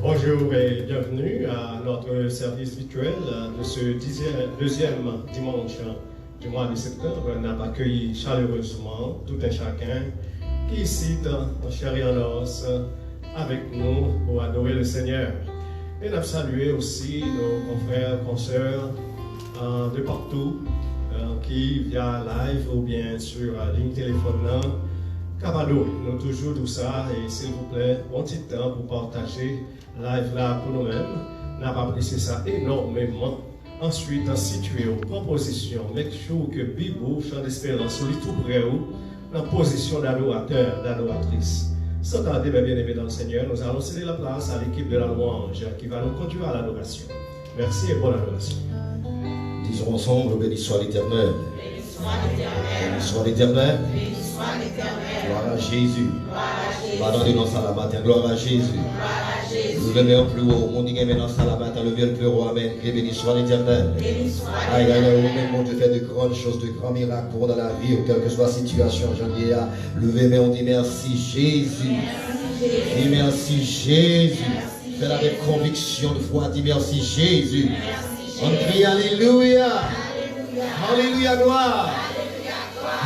Bonjour et bienvenue à notre service virtuel de ce deuxième dimanche du mois de septembre. On a accueilli chaleureusement tout un chacun qui est ici en chair et en os avec nous pour adorer le Seigneur. Et on a salué aussi nos confrères, consoeurs de partout qui via live ou bien sur ligne téléphone Cabado, nous toujours tout ça et s'il vous plaît, un petit temps pour partager live là pour nous-mêmes. N'a pas apprécié ça énormément. Ensuite, situer aux propositions, make sure que Bibou, chant d'espérance, soit tout près où, en position d'adorateur, d'adoratrice. Sans tarder, bien aimé dans le Seigneur, nous allons céder la place à l'équipe de la louange qui va nous conduire à l'adoration. Merci et bonne adoration. Disons ensemble, béni soit l'Éternel. Béni soit l'Éternel. Béni soit l'Éternel. Béni soit l'Éternel. Gloire à Jésus. Pardonnez-nous à la matin. Gloire à Jésus. Gloire à Jésus. Nous levons plus haut. Mon Dieu, maintenant, à la matin, lever le plus haut. Amen. Et béni soit l'Éternel. Béni soit Aïe, aïe, aïe, l'Éternel. mon Dieu fait de grandes choses, de grands miracles pour dans la vie, ou quelle que soit la situation. J'en dis à lever, mais on dit merci Jésus. Dis merci Jésus. Fais avec conviction de foi. Dis merci Jésus. On crie Alléluia. Alléluia, gloire.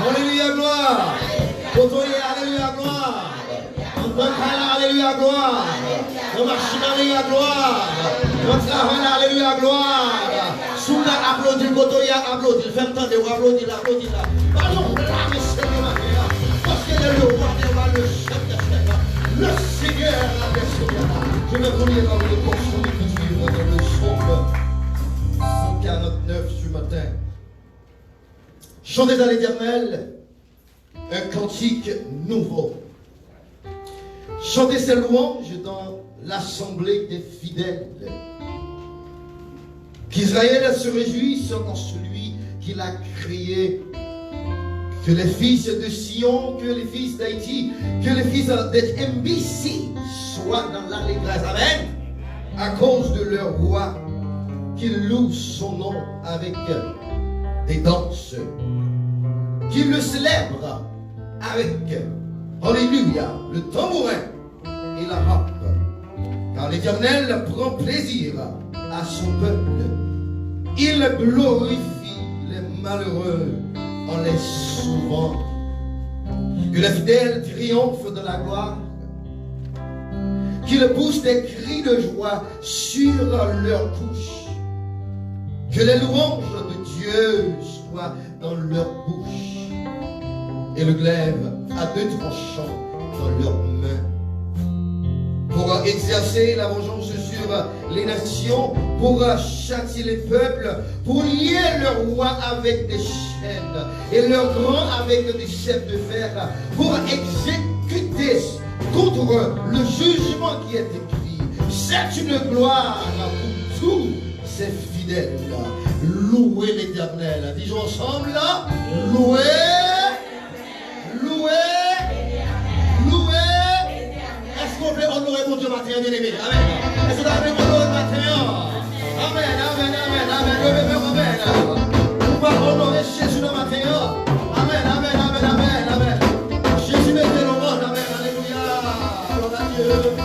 Alléluia, gloire. Potoye, Alléluia, gloire. On parle, Alléluia, gloire. On marche, Alléluia, gloire. On travaille, Alléluia, gloire. Sous la applaudit, Potoye, applaudit. Fais entendre, applaudit, applaudit. Allons, là, le Seigneur, parce que le roi le chef de chef, le Seigneur, le Seigneur. Je me connais dans le portion de suivre dans le psaume 149 ce matin. Chantez à l'Éternel un cantique nouveau. Chantez ses louanges dans l'assemblée des fidèles. Qu'Israël se réjouisse en celui qui l'a créé. Que les fils de Sion, que les fils d'Haïti, que les fils d'MBC soient dans l'allégresse. Amen. À cause de leur roi, qu'ils louent son nom avec des danses. Qu'ils le célèbrent avec, alléluia, le tambourin et la harpe. Car l'Éternel prend plaisir à son peuple. Il glorifie les malheureux en les sauvant. Que les fidèles triomphent de la gloire. Qu'ils poussent des cris de joie sur leur bouche. Que les louanges de Dieu soient dans leur bouche. Et le glaive à deux tranchants dans leurs mains. Pour exercer la vengeance sur les nations, pour châtier les peuples, pour lier leur roi avec des chaînes et leurs grands avec des chefs de fer, pour exécuter contre le jugement qui est écrit. C'est une gloire pour tous ces fidèles. Louez l'Éternel. Disons ensemble, louez. Louez, louez. Est-ce qu'on peut honorer mon Dieu matin, bien aimé? Amen. Est-ce que vous avez honoré matin? Amen, amen, amen, amen. Amen. On va honorer Jésus le matin. Amen, amen, amen, amen, amen. Jésus met le monde. Amen, alléluia. Gloire à Dieu.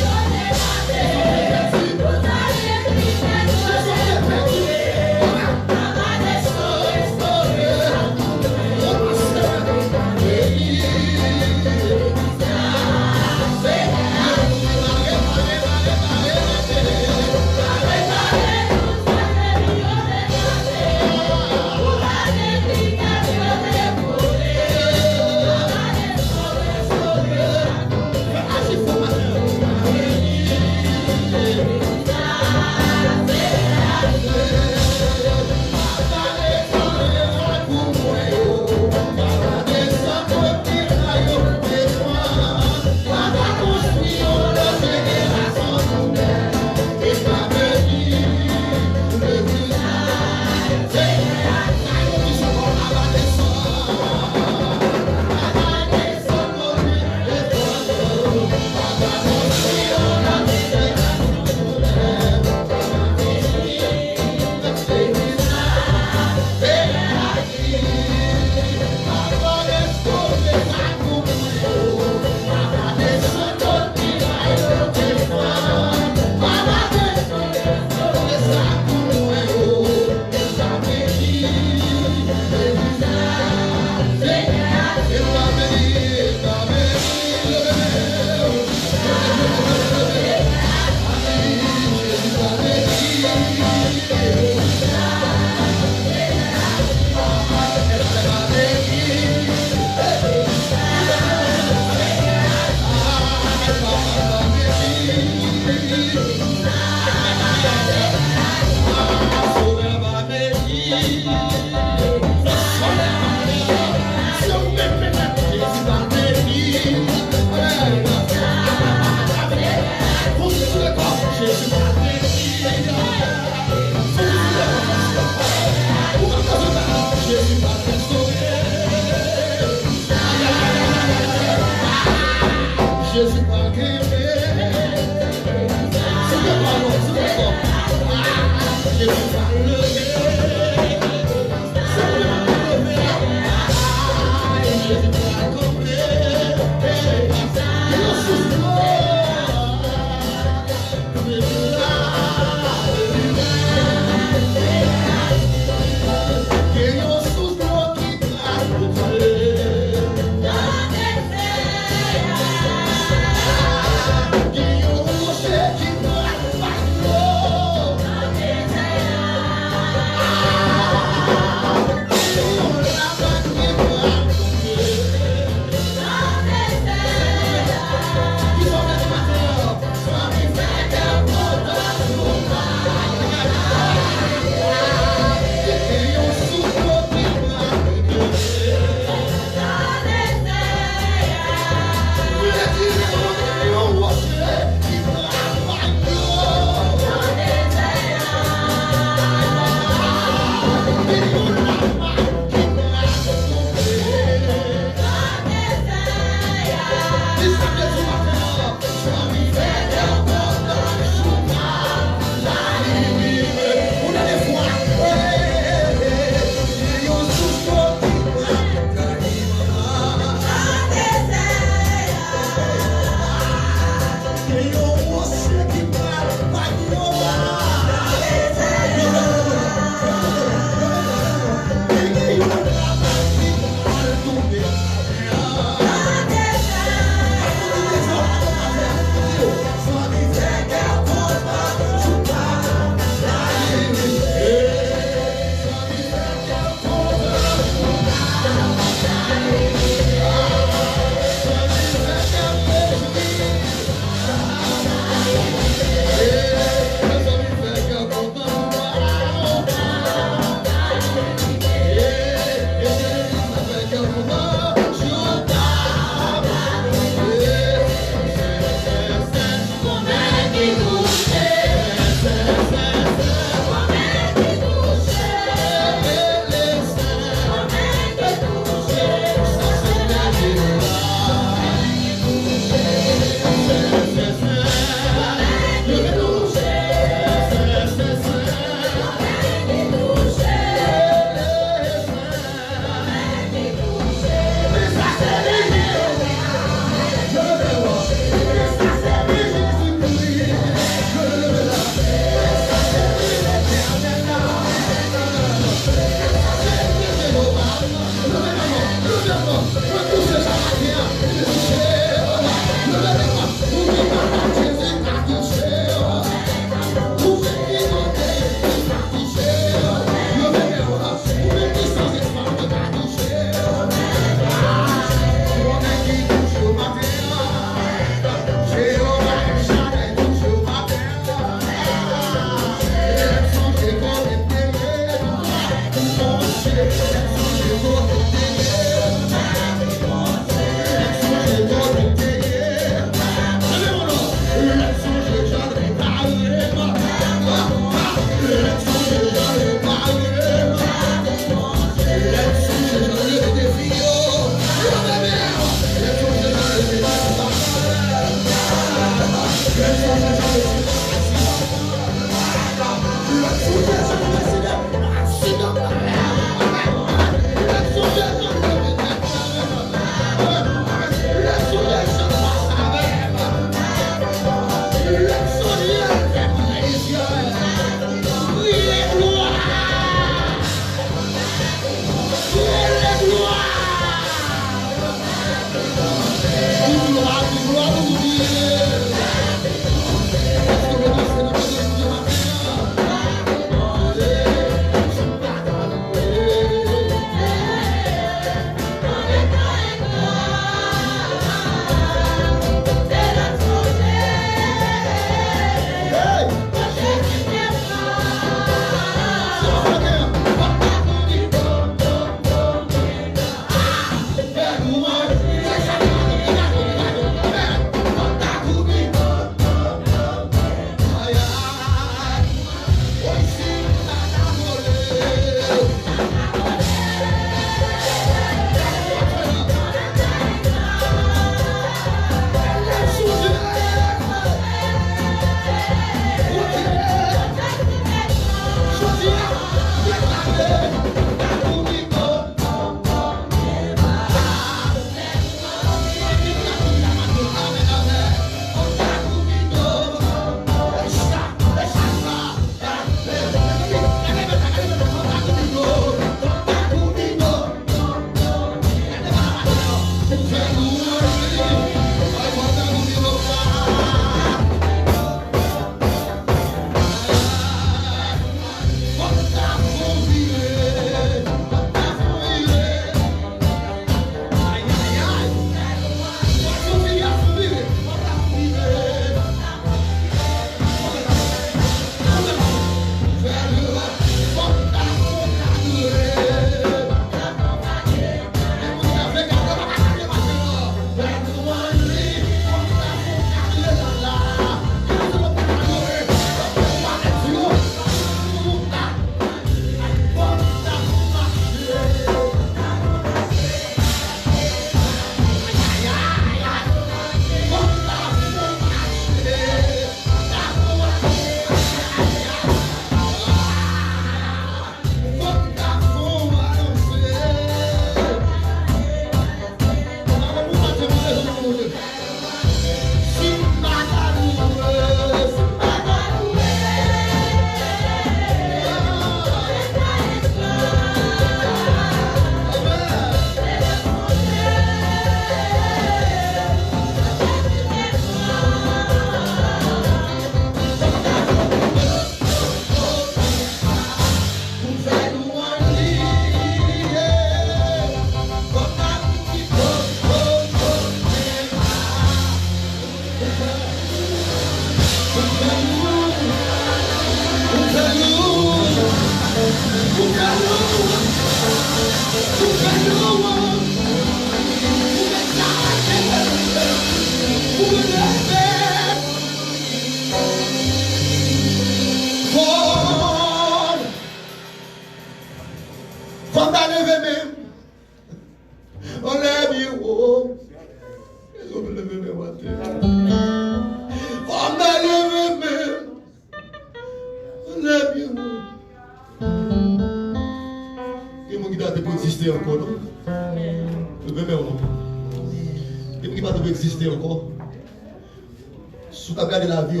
Si tu regardes la vie,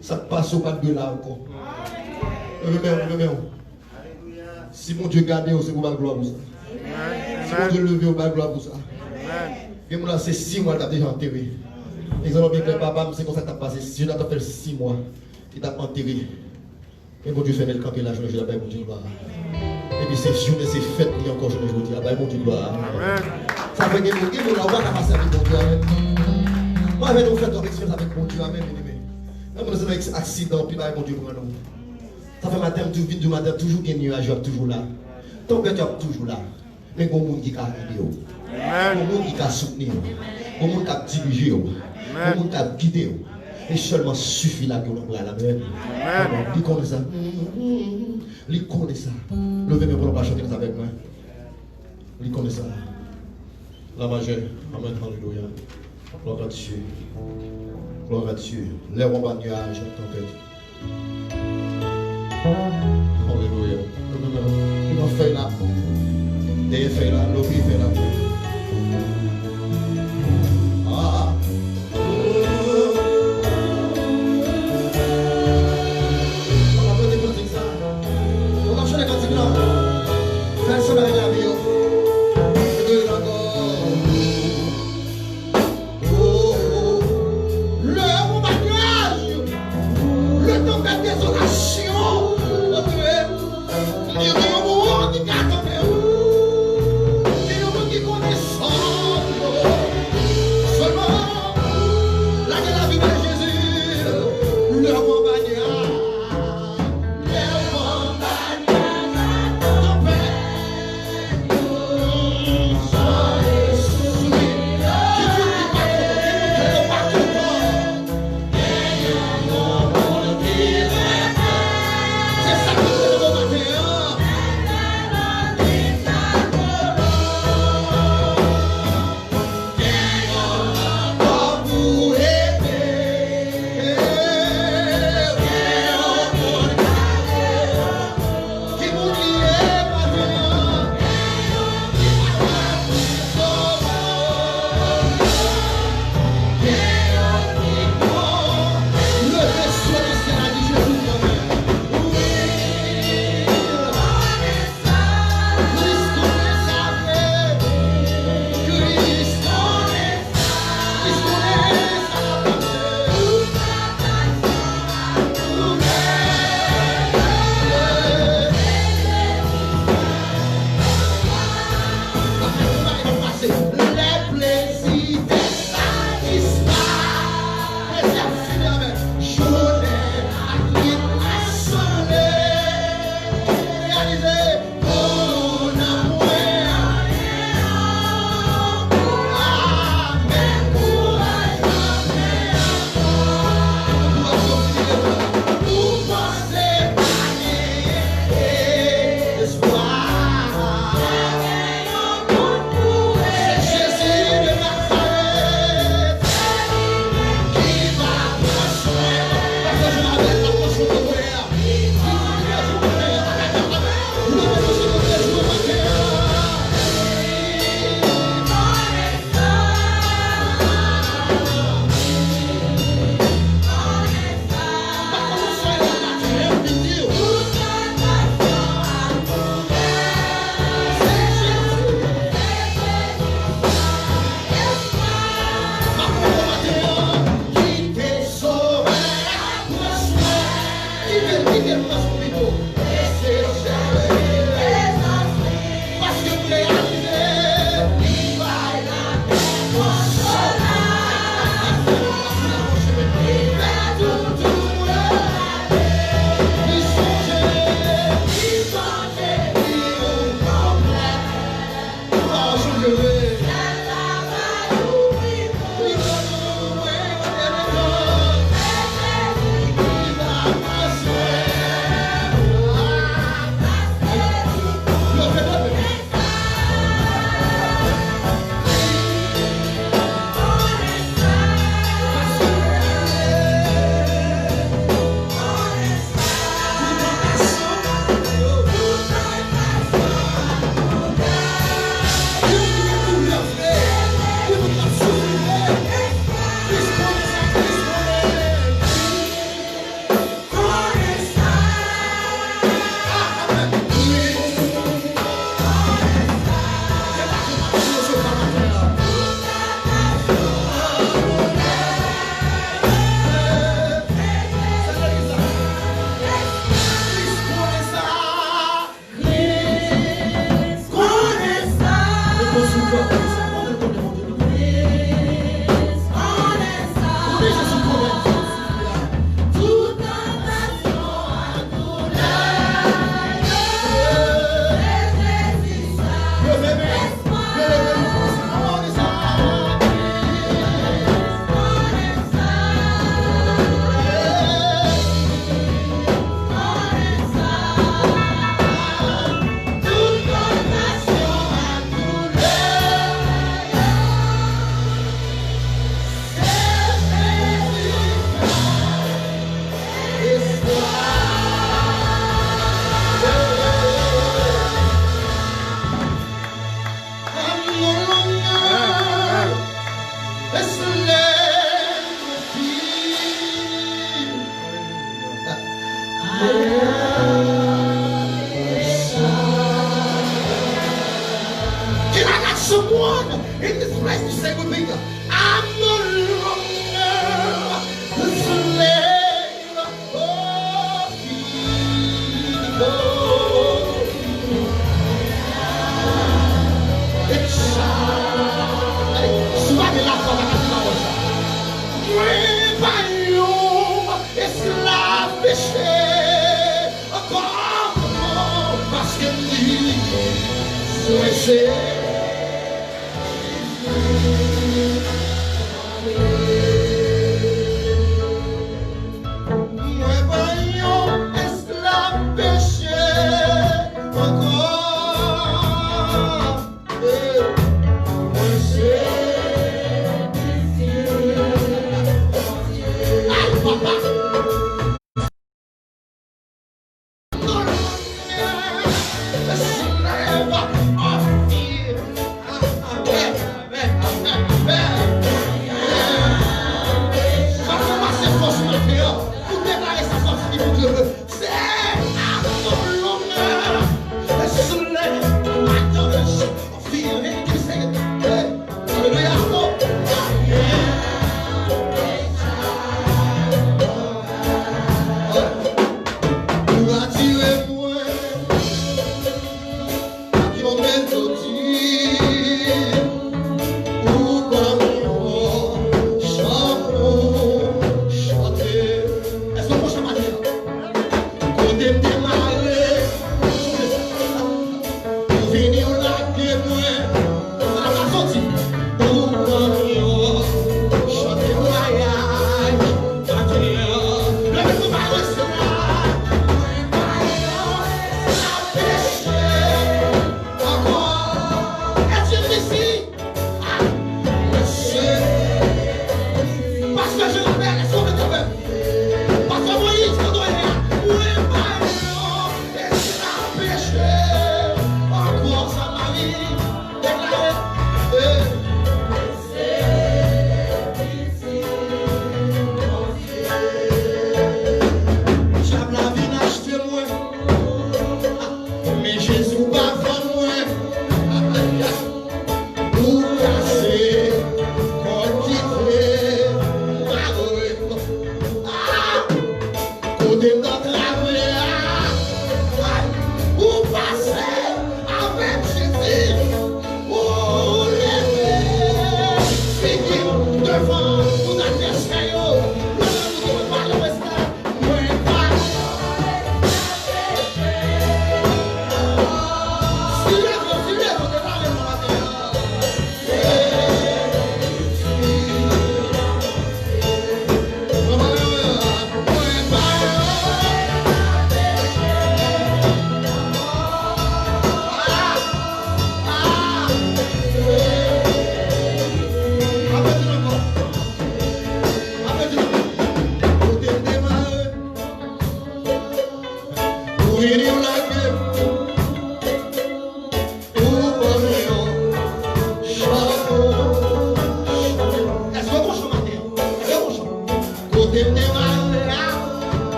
ça passe au pas de là encore. Si mon Dieu garde, c'est pour ma gloire pour ça. Si mon Dieu levé, c'est pour ma gloire pour ça. Et moi, c'est 6 mois que tu as déjà enterré. Exemple, bien que le papa, c'est comme ça que tu as passé. Si tu as fait 6 mois, il t'a enterré. Et mon Dieu fait le camp et la journée, je l'appelle mon Dieu gloire. Et puis c'est journée, c'est fête, il y a encore journée, je vous dis, l'appelle mon Dieu gloire. Ça fait que mon Dieu, on va passer avec mon Dieu. Moi, je vais faire ton expérience avec mon Dieu. Amen. Même dans un accident, puis mon Dieu, ça fait matin, du matin, toujours des nuages, toujours là. Ton cœur est toujours là. Mais il y a des gens qui ont aidé. Il y a des gens qui ont soutenu. Il y a des gens qui ont dirigé. Il y a des gens qui ont guidé. Et seulement suffit là que l'on va la même. Il connaît ça. Il connaît ça. Levez-moi pour ne pas chanter avec moi. Il connaît ça. La majeure. Amen. Alléluia. Gloire à Dieu. Gloire à Dieu. Lève en bas de nuage, tempête. Alléluia. Il m'a fait là. Il fait là. L'autre fait là. Ah. On va faire des cantiques ça. On va faire des cantiques là. Fais ça avec la vie. Désolation,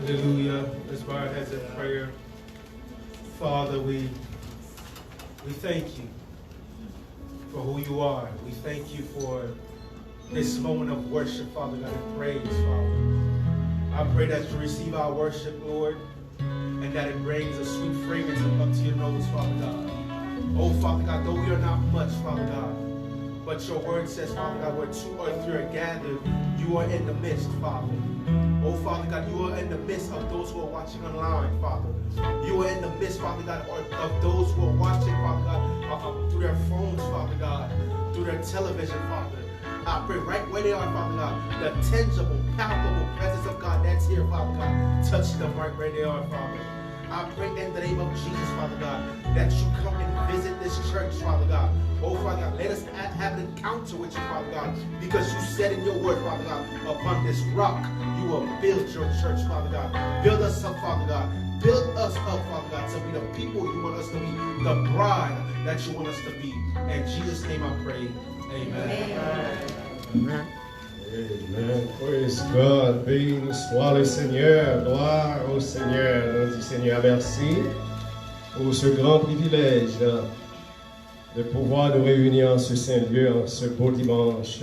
Hallelujah. Let's bow our heads in prayer. Father, we thank you for who you are. We thank you for this moment of worship, Father God, and praise, Father. I pray that you receive our worship, Lord, and that it brings a sweet fragrance up to your nose, Father God. Oh, Father God, though we are not much, Father God, but your word says, Father God, where 2 or 3 are gathered, you are in the midst, Father. Oh, Father God, you are in the midst of those who are watching online, Father. You are in the midst, Father God, of those who are watching, Father God, through their phones, Father God, through their television, Father. I pray right where they are, Father God, the tangible, palpable presence of God that's here, Father God. Touch them right where they are, Father. I pray in the name of Jesus, Father God, that you come and visit this church, Father God. Oh, Father God, let us have an encounter with you, Father God, because you said in your word, Father God, upon this rock, you will build your church, Father God. Build us up, Father God. Build us up, Father God, to be the people you want us to be, the bride that you want us to be. In Jesus' name I pray. Amen. Amen. Amen. Praise God. Béni soit le Seigneur. Gloire au Seigneur. On dit Seigneur, merci pour ce grand privilège de pouvoir nous réunir en ce saint lieu, en ce beau dimanche,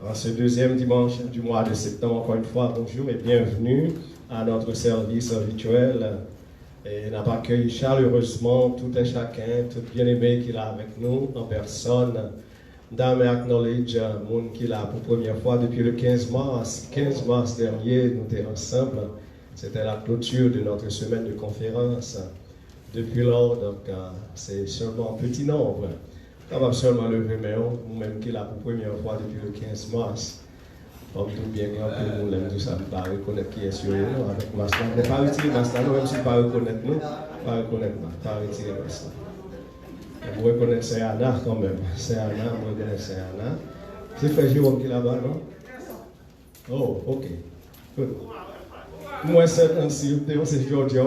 en ce deuxième dimanche du mois de septembre. Encore une fois, bonjour et bienvenue à notre service virtuel. Et on accueille chaleureusement tout un chacun, tout bien-aimé qui est là avec nous en personne. Dame acknowledge monde qui est là pour la première fois depuis le 15 mars. 15 mars dernier, nous étions ensemble. C'était la clôture de notre semaine de conférence. Depuis lors, donc, c'est seulement un petit nombre. Capable seulement lever mes mains, nous-mêmes qui est là pour la première fois depuis le 15 mars. Comme tout bien grand que nous l'aimons tout ça, pas reconnaître qui est sur nous avec Masla. Ne pas retirer Masla, nous même si pas reconnaître nous, pas reconnaître pas retirer Masla. Vous reconnaissez c'est Anna quand même. C'est Anna, vous reconnaissez Anna. C'est Frère Jérôme qui est là-bas, non? Oh, ok. Good. Moi, c'est ainsi, c'est Georgia,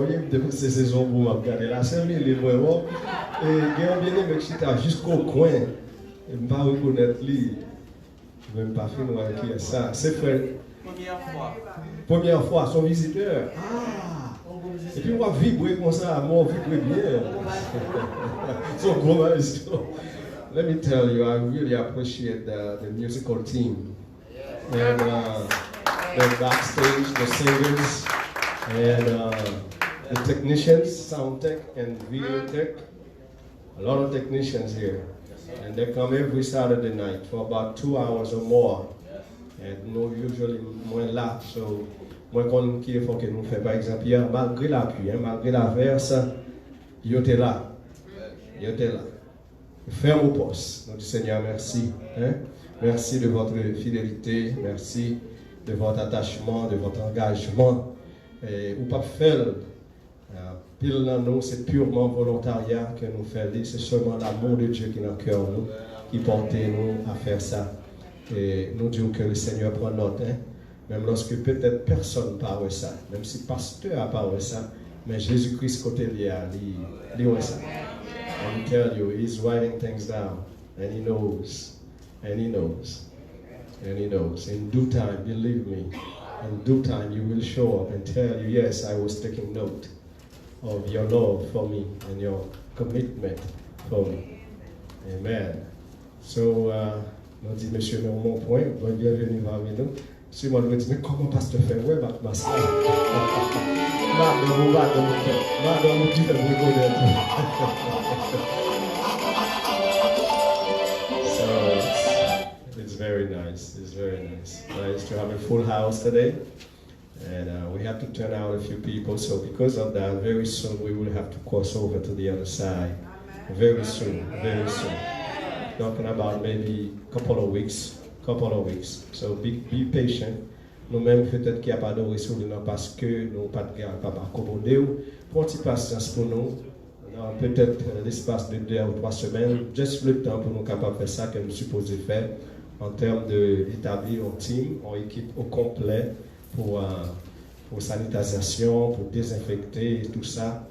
c'est saison pour me regarder la scène, il est moins bon. Et il y a un bien-aimé qui est jusqu'au coin. Je ne vais pas reconnaître lui. Je ne vais même pas finir qui est ça. C'est Frère. Première fois, son visiteur. Ah! Et puis, moi, vibrer comme ça, moi, vibrer bien. So, let me tell you, I really appreciate the musical team. And the backstage, the singers, and the technicians, sound tech and video tech. A lot of technicians here. And they come every Saturday night for about 2 hours or more. And no, usually moins là. So, moi, quand il faut que nous fassions, par exemple, hier, malgré la pluie, malgré la verse, ils étaient là. Ils étaient là. Ferme au poste. Nous disons, Seigneur, merci. Merci de votre fidélité. Merci de votre attachement, de votre engagement. Et ou pas faire, pile dans nous, c'est purement volontariat que nous faisons. C'est seulement l'amour de Dieu qui est dans le cœur nous, qui porte nous à faire ça. Et nous disons que le Seigneur prend note. Même lorsque peut-être personne ne parle ça, même si le pasteur a parlé ça, mais Jésus-Christ côté lié, il dit ça. And he tell you, he's writing things down, and he knows, and he knows, and he knows. In due time, believe me, in due time you will show up and tell you, yes, I was taking note of your love for me and your commitment for me. Amen. So, nous dit, monsieur, mon point, bienvenue parmi nous. Si moi, je me dis, mais comment pasteur fait? Ouais, ma soeur. Madame, qui fait reconnaître. So, it's very nice. It's very nice. Nice to have a full house today. And we have to turn out a few people. So because of that, very soon we will have to cross over to the other side. Very soon, very soon. Talking about maybe a couple of weeks. So be patient. Nous-mêmes, peut-être qu'il n'y a pas de ressources parce que nous n'avons pas accommoder. Pour une petite patience pour nous, dans peut-être l'espace de 2 ou 3 semaines, juste le temps pour nous capables de faire ça que nous supposons faire en termes d'établir un team, une équipe au complet pour sanitisation, pour désinfecter et tout ça.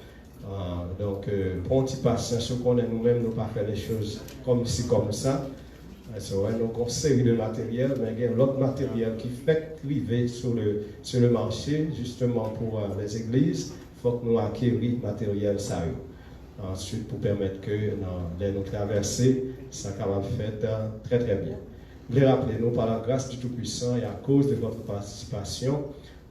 Donc, pour un petit patience, qu'on est nous-mêmes, nous pas faire les choses comme ci, comme ça. So, nous avons une série de matériel, mais il y a l'autre matériel qui fait privé sur le marché, justement pour les églises. Il faut que nous acquérions matériel ça. Ensuite, pour permettre que dans nos traversées, ça va faire très très bien. Je voulais rappeler, nous, par la grâce du Tout-Puissant et à cause de votre participation,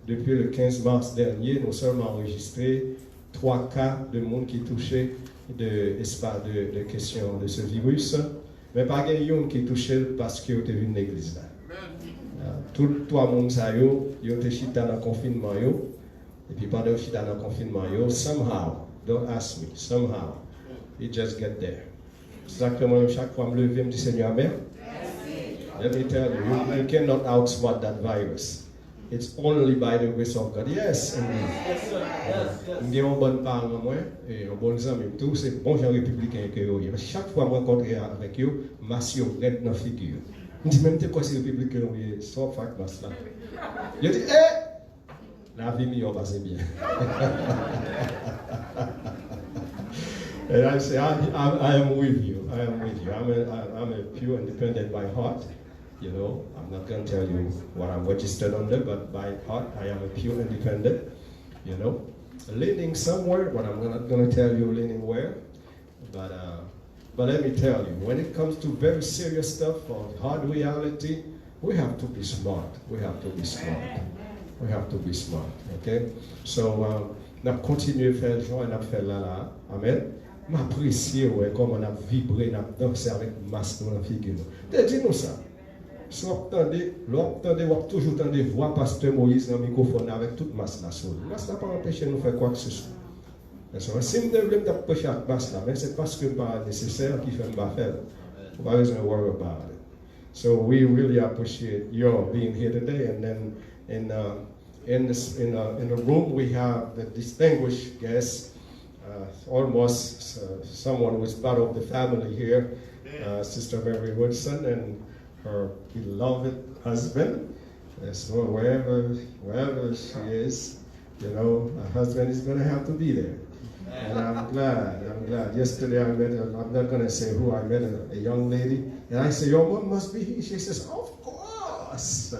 depuis le 15 mars dernier, nous sommes enregistrés 3 cas de monde qui touchaient de questions de ce virus. Mais pas quelqu'un qui est touché parce qu'il était venu à l'église. Tous les 3 personnes, ils ont été dans le confinement. Et puis pendant qu'ils étaient dans le confinement, somehow, don't ask me, somehow, it just get there. Exactement, chaque fois que je me lève, je me dis Seigneur, Amen. Let me tell you, you cannot outsmart that virus. It's only by the grace of God. Yes, indeed. Je suis un bon parent, et un bon ami, tout c'est bon gens républicains que vous. Chaque fois que je rencontre avec eux, je suis red dans la figure. Je dis même, tu quoi c'est républicain, sans fac, là. Je dis, la vie meilleure passe bien. And I say, I am with you. I am with you. I'm a pure independent by heart. You know, I'm not going to tell you what I'm registered under, but by heart, I am a pure independent. You know, leaning somewhere, but I'm not going to tell you leaning where. But let me tell you, when it comes to very serious stuff or hard reality, we have to be smart. We have to be smart. We have to be smart. Okay? So, nous continuons à faire le joint, nous faire là. Amen. M'apprécier comment on a vibré, on a dansé avec masque dans la figure. Dis-nous ça. Si vous entendez, toujours entendez voix pasteur Moïse dans le microphone avec toute masse là sur lui. Masse n'a pas empêché de nous faire quoi que ce soit. Si nous devons prêcher avec masse là, mais c'est parce que pas nécessaire qu'il fait pas faire. Vous n'avez pas besoin de worry about it. So we really appreciate your being here today. And then in the room we have the distinguished guests, almost someone who is part of the family here, Sister Mary Woodson and her beloved husband. So wherever she is, you know, her husband is going to have to be there. And I'm glad. Yesterday I met her, I'm not going to say who, I met a young lady, and I said, your mom must be here. She says, of course.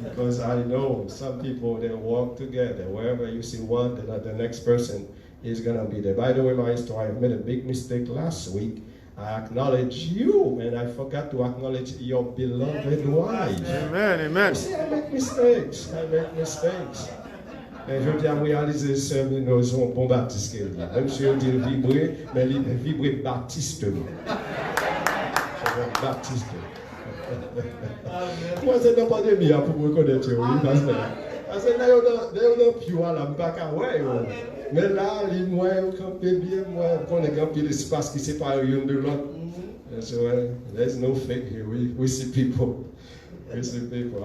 Because I know some people, they walk together. Wherever you see one, the next person is going to be there. By the way, Maestro, I made a big mistake last week. I acknowledge you, and I forgot to acknowledge your beloved wife. Amen, amen. You see, I make mistakes. Et je dis à réaliser ce que nous sommes bons baptistes. Même si on dit vibrer, mais vibrer baptiste. Baptiste. Moi, c'est dans la pandémie pour me reconnaître. Parce que là, il y a un piou à la bac à ouais. Mais là, les moyens, quand bien, moi, on est grand l'espace qui sépare l'un de l'autre. So there's no fake here. We see people. We see people.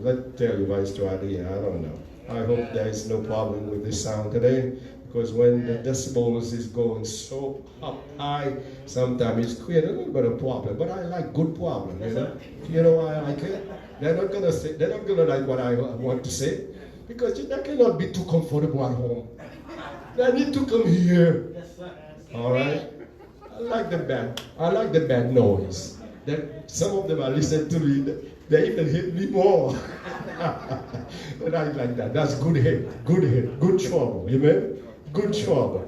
Let's tell you my story. I don't know. I hope there is no problem with the sound today, because when the decibels is going so up high, sometimes it's creating a little bit of problem. But I like good problem, you know. You know why I like it? They're not gonna like what I want to say, because they cannot be too comfortable at home. They need to come here. All right. I like the bad noise. That some of them are listening to me. They even hit me more. But I like that. That's good hit, good trouble. Amen? Good trouble.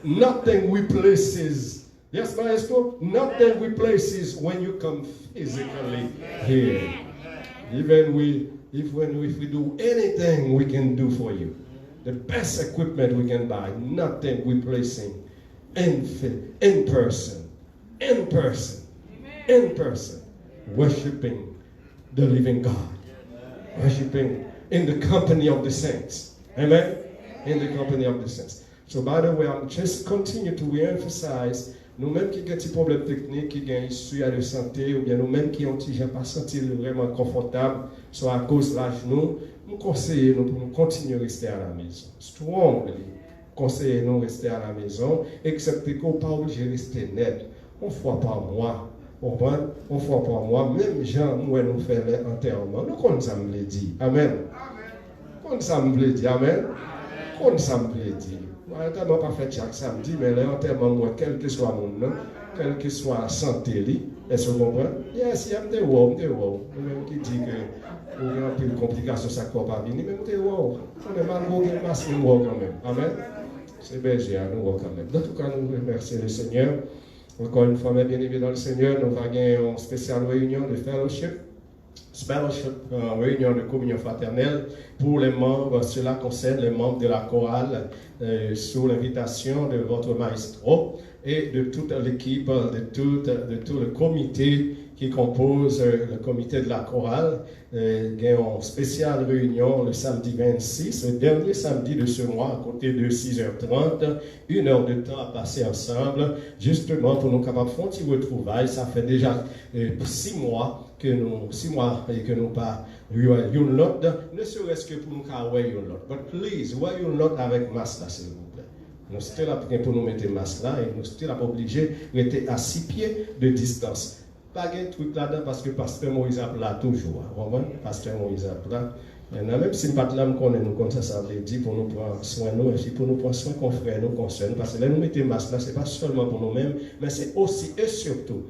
Nothing replaces, yes, Maestro? Nothing replaces when you come physically here. Even if we do anything we can do for you, the best equipment we can buy, nothing replacing in person, worshiping the living God, worshiping in the company of the saints. Amen? In the company of the saints. So by the way, I'm just continue to re-emphasize, nous-mêmes qui avons des problèmes techniques, qui avons issu de santé, ou bien nous-mêmes qui n'ont pas senti vraiment confortable, soit à cause de l'âge, nous conseillons pour nous continuer à rester à la maison. Strongly conseiller nous rester à la maison, excepté qu'on pas obligé de rester net. On fois par mois. On fois par mois, même gens, nous faisons l'enterrement. Nous, comme ça me l'a dit. Amen. Comme ça me l'a dit. Amen. Comme ça me l'a dit. L'enterrement pas fait chaque samedi, mais l'enterrement, moi, quel que soit mon nom, quelle que soit la santé, est-ce que vous comprenez? Yes, il y a des wow. Nous-mêmes qui dit que il y a un peu de complications, ça ne va pas venir, mais des wow. On est mal beau, mais masque, nous quand même. Amen. C'est berger, nous quand même. En tout cas, nous remercions le Seigneur. Encore une fois, mes bien-aimés dans le Seigneur, nous allons gagner une spéciale réunion de fellowship, réunion de communion fraternelle pour les membres. Cela concerne les membres de la chorale sous l'invitation de votre maestro et de toute l'équipe, de tout le comité qui compose le comité de la chorale. Il y a une spéciale réunion le samedi 26, le dernier samedi de ce mois, à côté de 6h30, 1 heure de temps à passer ensemble, justement pour nous capables de faire un petit retrouvaille. Ça fait déjà 6 mois que nous pas eu une note, ne serait-ce que pour nous avoir une note. But please, voyez une note avec masque là, s'il vous plaît. Nous sommes là pour nous mettre masque là et nous sommes là obligés d'être à 6 pieds de distance. Pas de truc là-dedans parce que Pasteur Moïse a là toujours. Pasteur Moïse a là. Même si pas là, nous connaissons comme ça veut dire pour nous prendre soin de nous et pour nous prendre soin qu'on frère nous concerne. Parce que là, nous mettons masque là, ce n'est pas seulement pour nous-mêmes, mais c'est aussi et surtout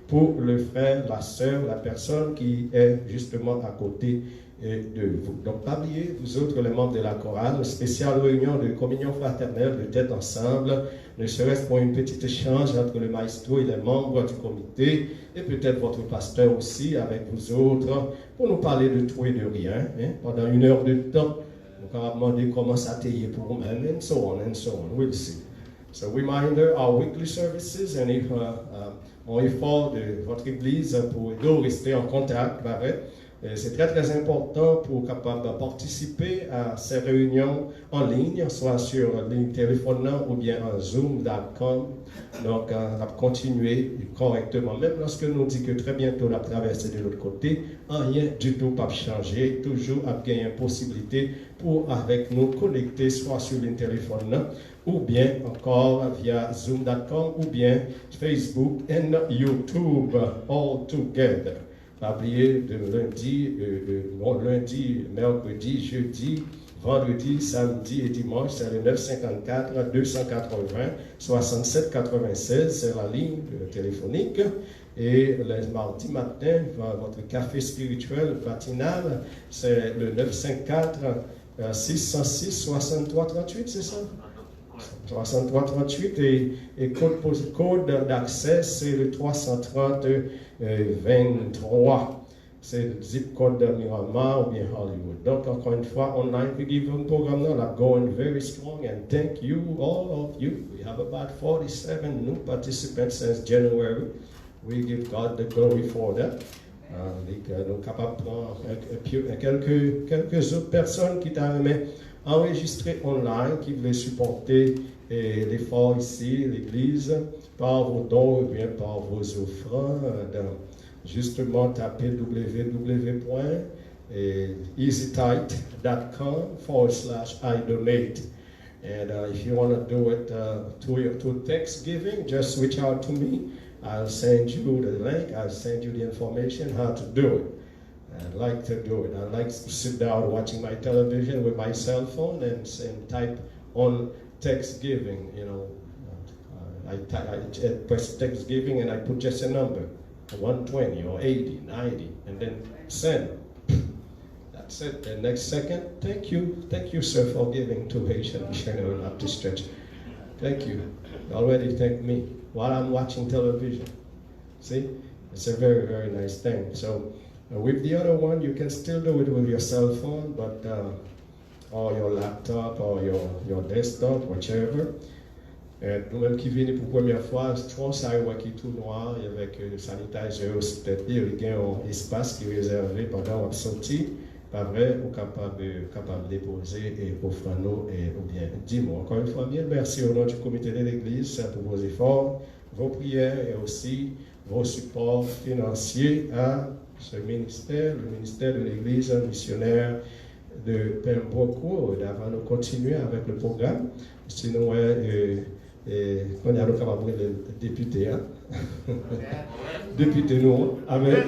pour le frère, la sœur, la personne qui est justement à côté de vous. Donc, pas oublier, vous autres, les membres de la chorale, une spéciale réunion de communion fraternelle, de tête ensemble, ne serait-ce pour une petite échange entre le maestro et les membres du comité, et peut-être votre pasteur aussi avec vous autres, pour nous parler de tout et de rien, pendant 1 heure de temps. Nous allons demander comment ça t'aille pour vous-même, and so on, we'll see. So, reminder, our weekly services, and if on effort de votre église pour rester en contact avec. C'est très très important pour capable participer à ces réunions en ligne, soit sur ligne téléphone ou bien en zoom.com. Donc, on va continuer correctement. Même lorsque nous dit que très bientôt on va traverser de l'autre côté, rien du tout pas changer. Toujours à gagner une possibilité pour avec nous connecter soit sur ligne téléphone ou bien encore via zoom.com ou bien Facebook et YouTube all together. Pas oublier de lundi, mercredi, jeudi, vendredi, samedi et dimanche, c'est le 954 280 67 96, c'est la ligne téléphonique. Et le mardi matin, votre café spirituel matinal, c'est le 954 606 63 38, c'est ça? 63 38 et code d'accès c'est le 330 23. C'est le zip code de Miramar ou bien Hollywood. Donc encore une fois, online forgiving program now are going very strong and thank you all of you. We have about 47 new participants since January. We give God the glory for that. Nous sommes capables de prendre quelques autres personnes qui t'ont enregistré online, qui voulaient supporter l'effort ici, l'Église, par vos dons ou bien par vos offrandes. Justement, tapez www.easytite.com/I-donate. And if you want to do it to Thanksgiving, just reach out to me. I'll send you the link. I'll send you the information how to do it. I like to do it. I like to sit down watching my television with my cell phone and type on Thanksgiving. You know, I press Thanksgiving and I put just a number, 120 or 80, 90, and then send. That's it. The next second, thank you, sir, for giving to Haitian Missionary Baptist Church. Thank you. You already thank me while I'm watching television. See, it's a very, very nice thing. So. With the other one, you can still do it with your cell phone, but or your laptop or your desktop, whichever. Nous-mêmes qui venons pour la première fois, on sait qui est tout noir, avec le sanitizer aussi, peut-être il y a un espace qui est réservé pendant la sortie. Pas vrai, ou capable de déposer et offrir nous, ou bien dis-moi. Encore une fois, bien merci au nom du comité de l'Église pour vos efforts, vos prières et aussi vos supports financiers à ce ministère, le ministère de l'Église missionnaire de Pembroke Road avant de continuer avec le programme. Sinon, on est capable de député. Hein? Député, nous. Amen.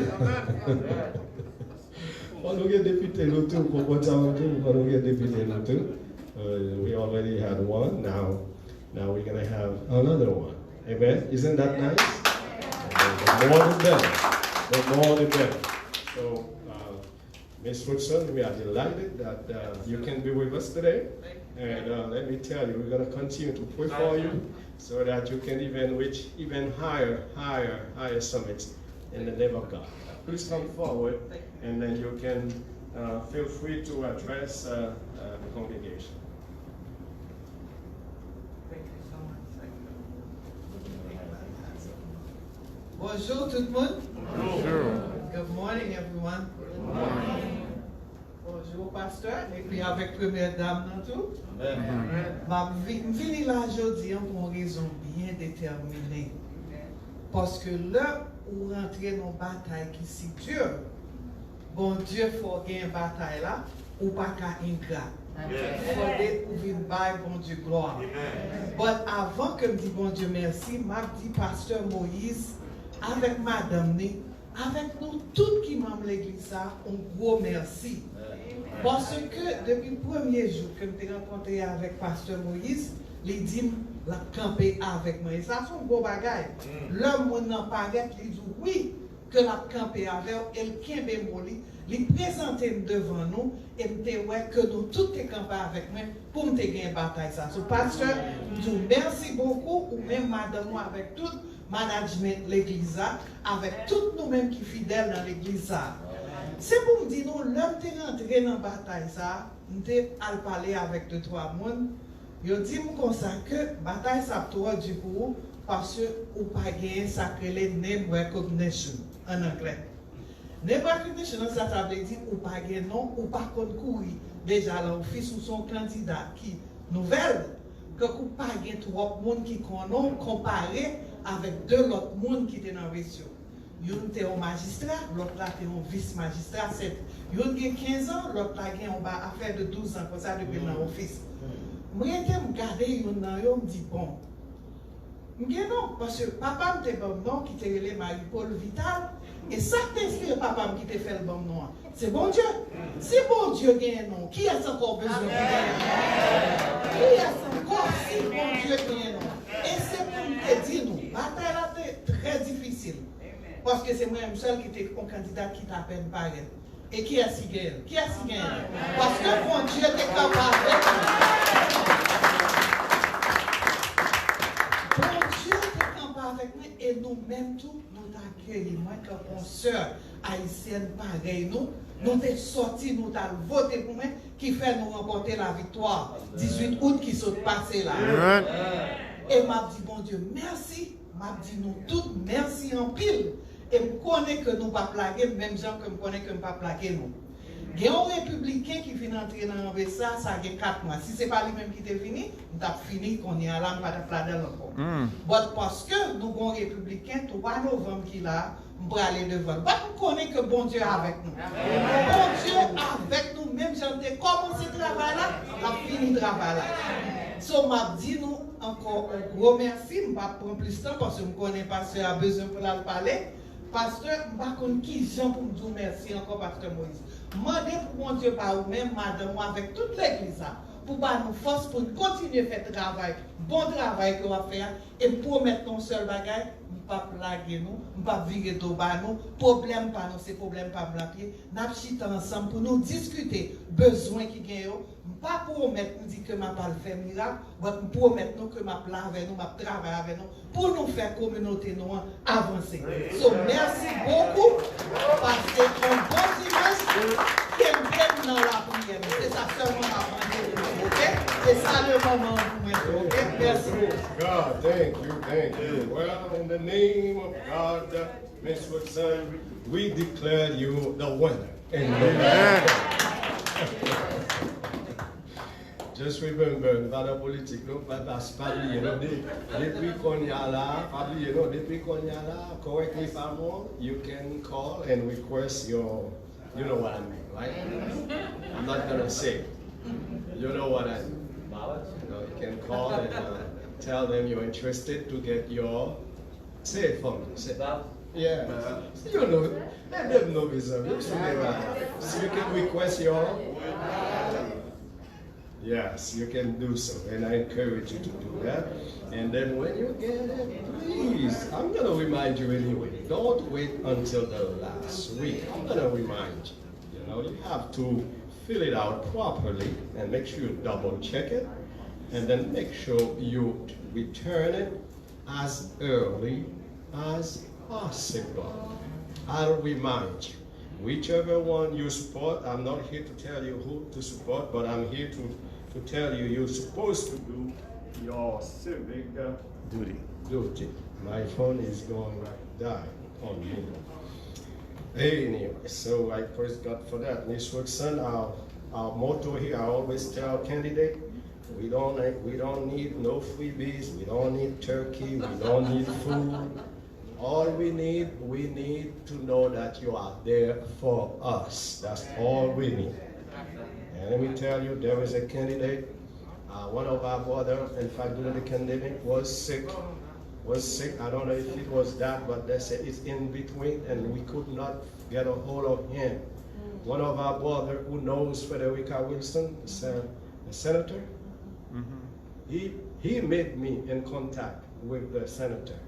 On a député, nous tous. We already had one. Now we're going to have another one. Amen. Isn't that nice? The more the better. The more the better. So, Ms. Woodson, we are delighted that you can be with us today. And let me tell you, we're going to continue to pray for you so that you can even reach even higher summits in the name of God. Please come forward, and then you can feel free to address the congregation. Bonjour tout le monde. Bonjour. Good morning everyone. Good morning. Bonjour pasteur et puis avec première dame dans tout. Je finis là aujourd'hui pour une raison bien déterminée. Parce que là où rentrer dans une bataille qui si dure, bon Dieu faut gagner une bataille là ou pas qu'à ingrat. Il faut une baille bon Dieu gloire. Mais avant que je dise bon Dieu merci, je dis pasteur Moïse avec madame Né, avec nous tous qui membres de l'église, un gros merci. Parce que depuis le premier jour que je me rencontré avec pasteur Moïse, il dit la camper avec moi. Et ça, c'est un beau bagage. L'homme n'a pas il dit oui, que la camper avec elle, qui est molli, il présente devant nous et me dit ouais, que nous tous les camper avec moi pour me gagner une bataille. Ça. So, pasteur, je dis merci beaucoup, ou même madame, avec tout management de l'église, avec tous nous-mêmes qui sont fidèles dans l'église. C'est pour me dire, nous, l'homme qui est rentré dans la bataille, nous allons parler avec deux, trois personnes. Je dis comme ça que la bataille, ça doit du coup, parce que vous n'avez pas gagné ça que les name recognition en anglais. Name recognition, ça veut dire ou pas gagné non, ou pas courir déjà l'office ou son candidat qui nouvelle, que vous n'avez pas gagné trois personnes qui connaissent comparé avec deux autres personnes qui étaient dans la région. Yon était un magistrat, l'autre là était un vice-magistrat. Yon a 15 ans, l'autre là a une affaire de 12 ans, comme ça depuis dans l'office. Moi, je regarde yon nan yon, me dit bon. Non, parce que papa me dit bon non, qui te relé Marie-Paul Vital, et ça t'inspire papa qui te fait le bon nom. C'est bon Dieu. Si bon Dieu gagne non, qui a encore besoin de gagner? Qui a encore si bon Dieu gagne non? Et c'est pour me dire nous, la bataille là c'est très difficile. Parce que c'est moi-même seul qui était un candidat qui t'appelle par elle. Et qui a si gagné? Qui a si gagné? Parce que mon Dieu est capable avec nous. Mon Dieu est capable avec nous et nous-mêmes tous, nous accueillons. Moi, comme une sœur haïtienne pareille, nous sommes sortis, nous avons voté pour moi, qui fait nous remporter la victoire. 18 août qui sont passés là. Et m'a dit, bon Dieu, merci. M'a dit, nous tous, merci en pile. Et je connais que nous ne pas plaguer, même gens que je connais que nous ne pas plaguer nous. Il y a un républicain qui vient entrer dans ça a 4 mois. Si ce n'est pas lui-même qui est fini, nous avons fini qu'on est à l'âme, pas de plader encore. Parce que nous avons un républicain, 3 novembre qui est là, nous allons aller devant. Nous connaissons que bon Dieu est avec nous. Bon Dieu est avec nous, même si on a commencé le travail là, on a fini le travail là. So, m'a dit nous encore un gros merci. Je ne vais pas prendre plus de temps parce que je ne connais pas si a besoin pour la parler. Pasteur, je ne sais pas qui j'en pour me dire merci encore, Pasteur Moïse. Demandez pour mon Dieu par vous-même, madame, avec toute l'église, pour nous force pour continuer à faire le travail, bon travail que nous va faire, et pour mettre nos seul bagage, nous ne pas plaguer nous, nous ne pas virer d'eau par nous, problème par nous, c'est problème par nous, nous chita ensemble pour nous discuter, besoin qui gagne, pas pour mettre nous dire que ma pas faire miracle, mais pour mettre nous que ma plan avec nous, ma travail avec nous, pour nous faire communauté nous avancer. So, merci beaucoup, parce que un bon dimanche, qui est bien dans la prière. C'est ça seulement la prière, ok? Et ça le moment pour moi, ok? Merci beaucoup. God, thank you. Well, in the name of God, Ms. Woodson, we declare you the winner. Amen. Just remember, pas de politique, non, pas oublier, non, depuis qu'on y a là, pas oublier, non, depuis qu'on y a là, correct me if I'm wrong, you can call and request your You know what I mean, right? I'm not gonna say. You know what I mean. You know, you can call and tell them you're interested to get your say from me. Say, yeah. You know, let them know this. So you can request your. Yes, you can do so, and I encourage you to do that. And then when you get it, please, I'm going to remind you anyway. Don't wait until the last week. I'm going to remind you. You know, you have to fill it out properly and make sure you double check it, and then make sure you return it as early as possible. I'll remind you. Whichever one you support, I'm not here to tell you who to support, but I'm here to tell you you're supposed to do your civic duty. My phone is going right down on me. Anyway, so I praise God for that. Ms. Wilson, our motto here, I always tell candidate, we don't need no freebies, we don't need turkey, we don't need food. All we need to know that you are there for us. That's all we need. And let me tell you, there is a candidate, one of our brothers, in fact, during the pandemic, was sick. I don't know if it was that, but they said it's in between, and we could not get a hold of him. One of our brothers who knows Frederica Wilson, the senator, he made me in contact with the senator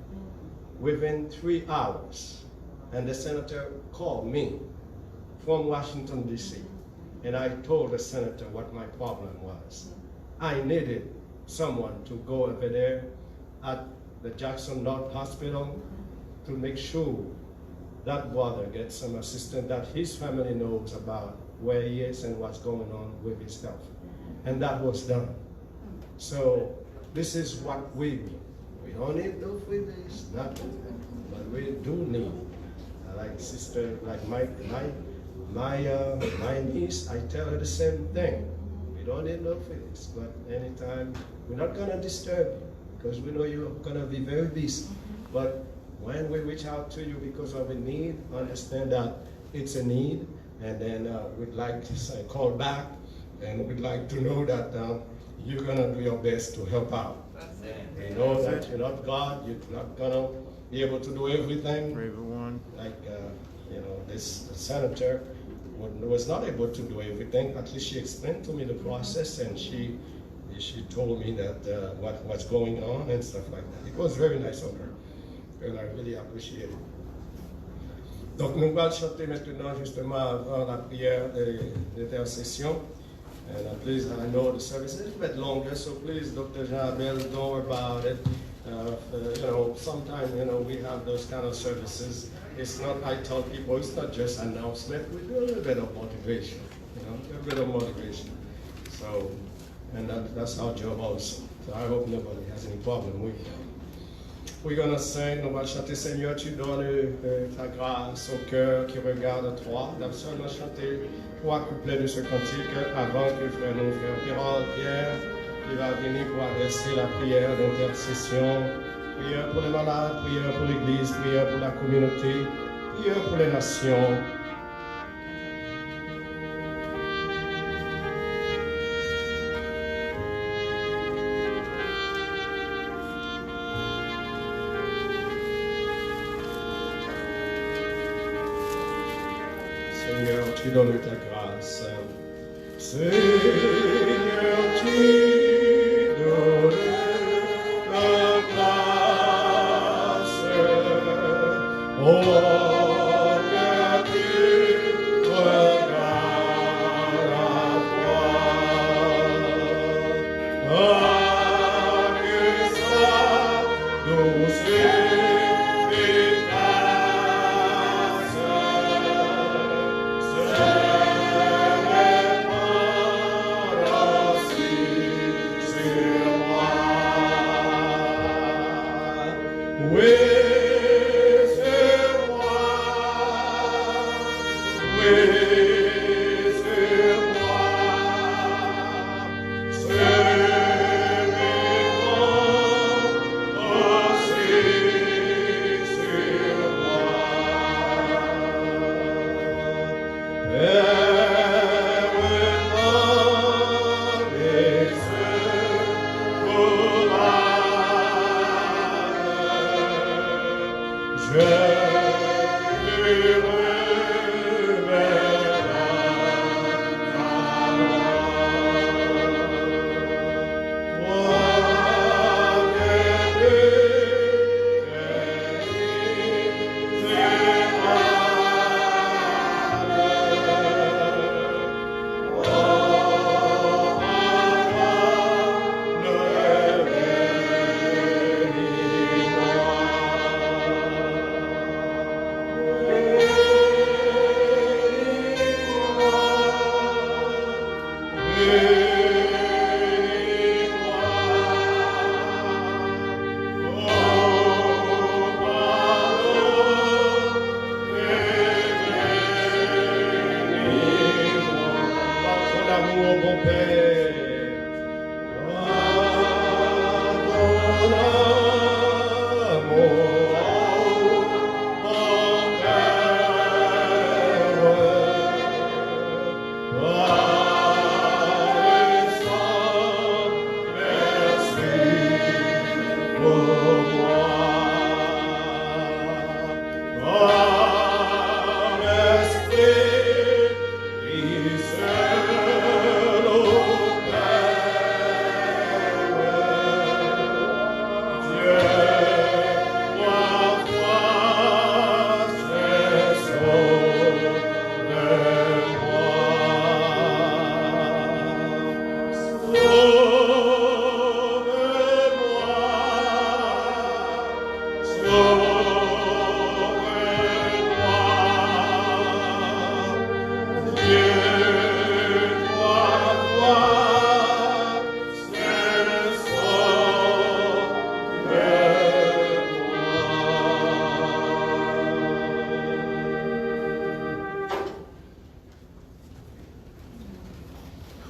within 3 hours. And the senator called me from Washington, D.C. And I told the senator what my problem was. I needed someone to go over there at the Jackson North Hospital to make sure that brother gets some assistance, that his family knows about where he is and what's going on with his health. And that was done. So this is what we need. We don't need no freebies, nothing. But we do need, like sister, like my niece, I tell her the same thing. We don't need no freebies, but anytime, we're not gonna disturb you because we know you're gonna be very busy. But when we reach out to you because of a need, understand that it's a need, and then we'd like to say, call back, and we'd like to know that you're gonna do your best to help out. We know that you're not God, you're not gonna be able to do everything. Like, you know, this senator was not able to do everything. At least she explained to me the process, and she told me that what's going on and stuff like that. It was very nice of her, and I really appreciate it. Donc nous allons chanter maintenant justement avant la prière d'intercession. And please, I know the service is a little bit longer, so please, Dr. Jean-Abel, don't worry about it. You know, sometimes, you know, we have those kind of services. It's not, I tell people, it's not just announcement. We do a little bit of motivation, you know, a little bit of motivation. So, and that's our job also. So I hope nobody has any problem with that. We're going to sing, on va chanter Seigneur, tu donnes ta grâce au cœur qui regarde à toi. Nous allons seulement chanter 3 couplets de ce cantique avant que frère Pierre, il va venir pour adresser la prière d'intercession. Prière pour les malades, prière pour l'Église, prière pour la communauté, prière pour les nations. Seigneur, tu donnes ta grâce. Seigneur, tu donnes ta grâce. Oh, que tu regardes à toi. Ah, que ça douce.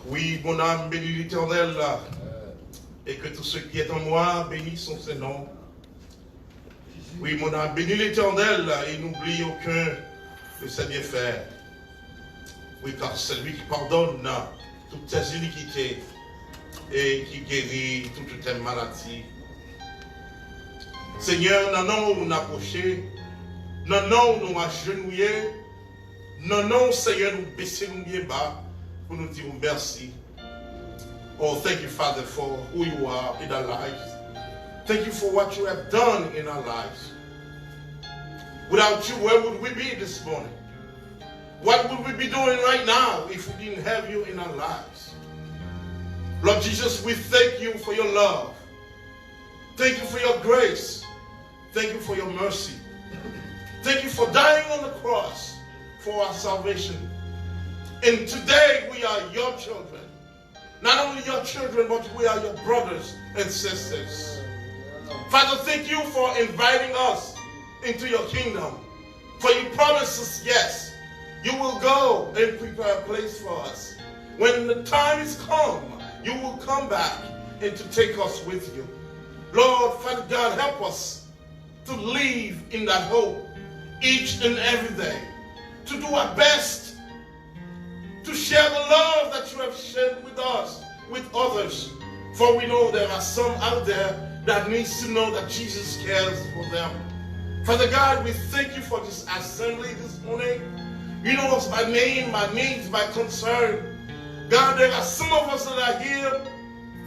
Oui, mon âme bénit l'Éternel, et que tout ce qui est en moi bénisse son Saint-Nom. Oui, mon âme bénit l'Éternel, et n'oublie aucun de ses bienfaits. Oui, car c'est lui qui pardonne toutes tes iniquités et qui guérit toutes tes maladies. Seigneur, non, nous approcher, non, nous agenouiller, non, Seigneur, nous baisser nous bien bas pour nous dire merci. Oh, thank you, Father, for who you are in our lives. Thank you for what you have done in our lives. Without you, where would we be this morning? What would we be doing right now if we didn't have you in our lives? Lord Jesus, we thank you for your love. Thank you for your grace. Thank you for your mercy. Thank you for dying on the cross for our salvation. And today we are your children. Not only your children, but we are your brothers and sisters. Father, thank you for inviting us into your kingdom. For you promised us, yes, you will go and prepare a place for us. When the time is come, you will come back and to take us with you. Lord, Father God, help us to live in that hope each and every day. To do our best to share the love that you have shared with us, with others. For we know there are some out there that needs to know that Jesus cares for them. Father God, we thank you for this assembly this morning. You know us by name, by needs, by concern. God, there are some of us that are here.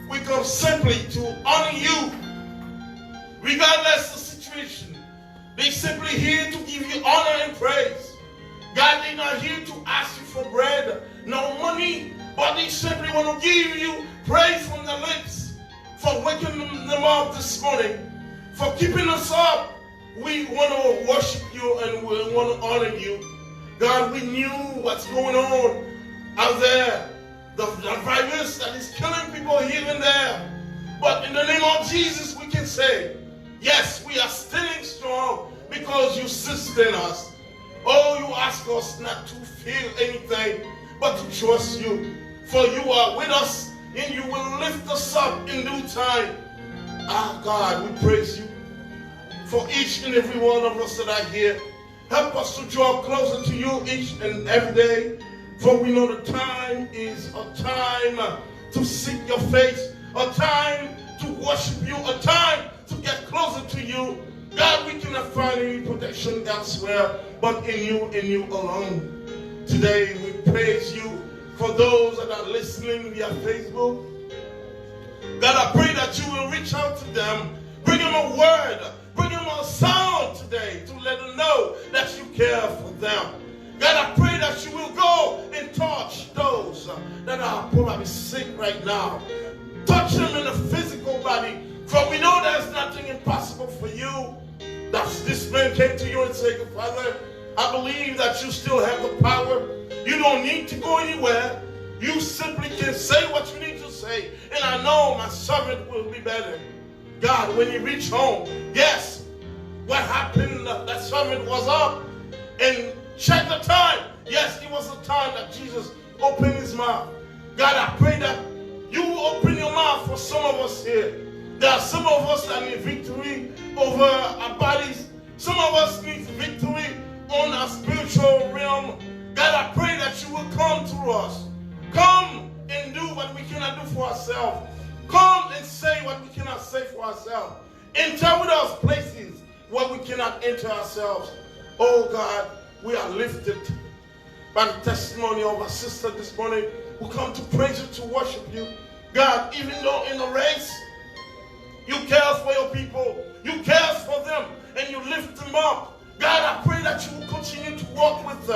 We come simply to honor you, regardless of the situation. They're simply here to give you honor and praise. God, they're not here to ask you for bread, no money, but they simply want to give you praise from their lips for waking them up this morning, for keeping us up. We want to worship you and we want to honor you. God, we knew what's going on out there, the virus that is killing people here and there. But in the name of Jesus, we can say, yes, we are standing strong because you sustain us. Oh, you ask us not to feel anything, but to trust you. For you are with us, and you will lift us up in due time. Ah, God, we praise you for each and every one of us that are here. Help us to draw closer to you each and every day. For we know the time is a time to seek your face, a time to worship you, a time to get closer to you. God, we can cannot find any protection elsewhere but in you alone. Today we praise you for those that are listening via Facebook. God, I pray that you will reach out to them, bring them a word, bring them a sound today to let them know that you care for them. God, I pray that you will go and touch those that are probably sick right now. Touch them in the physical body, for we know there's nothing impossible for you. That this man came to you and said, Father, I believe that you still have the power. You don't need to go anywhere. You simply can say what you need to say, and I know my servant will be better. God, when he reached home, yes, what happened, that servant was up and checked the time. Yes, it was the time that Jesus opened his mouth. God, I pray that you will open your mouth for some of us here. There are some of us that need victory over our bodies. Some of us need victory on our spiritual realm. God, I pray that you will come through us. Come and do what we cannot do for ourselves. Come and say what we cannot say for ourselves. Enter with us places where we cannot enter ourselves. Oh God, we are lifted by the testimony of our sister this morning who come to praise you, to worship you. God, even though in the race, you care for your people, you care for them, and you lift them up. God, I pray that you will continue to walk with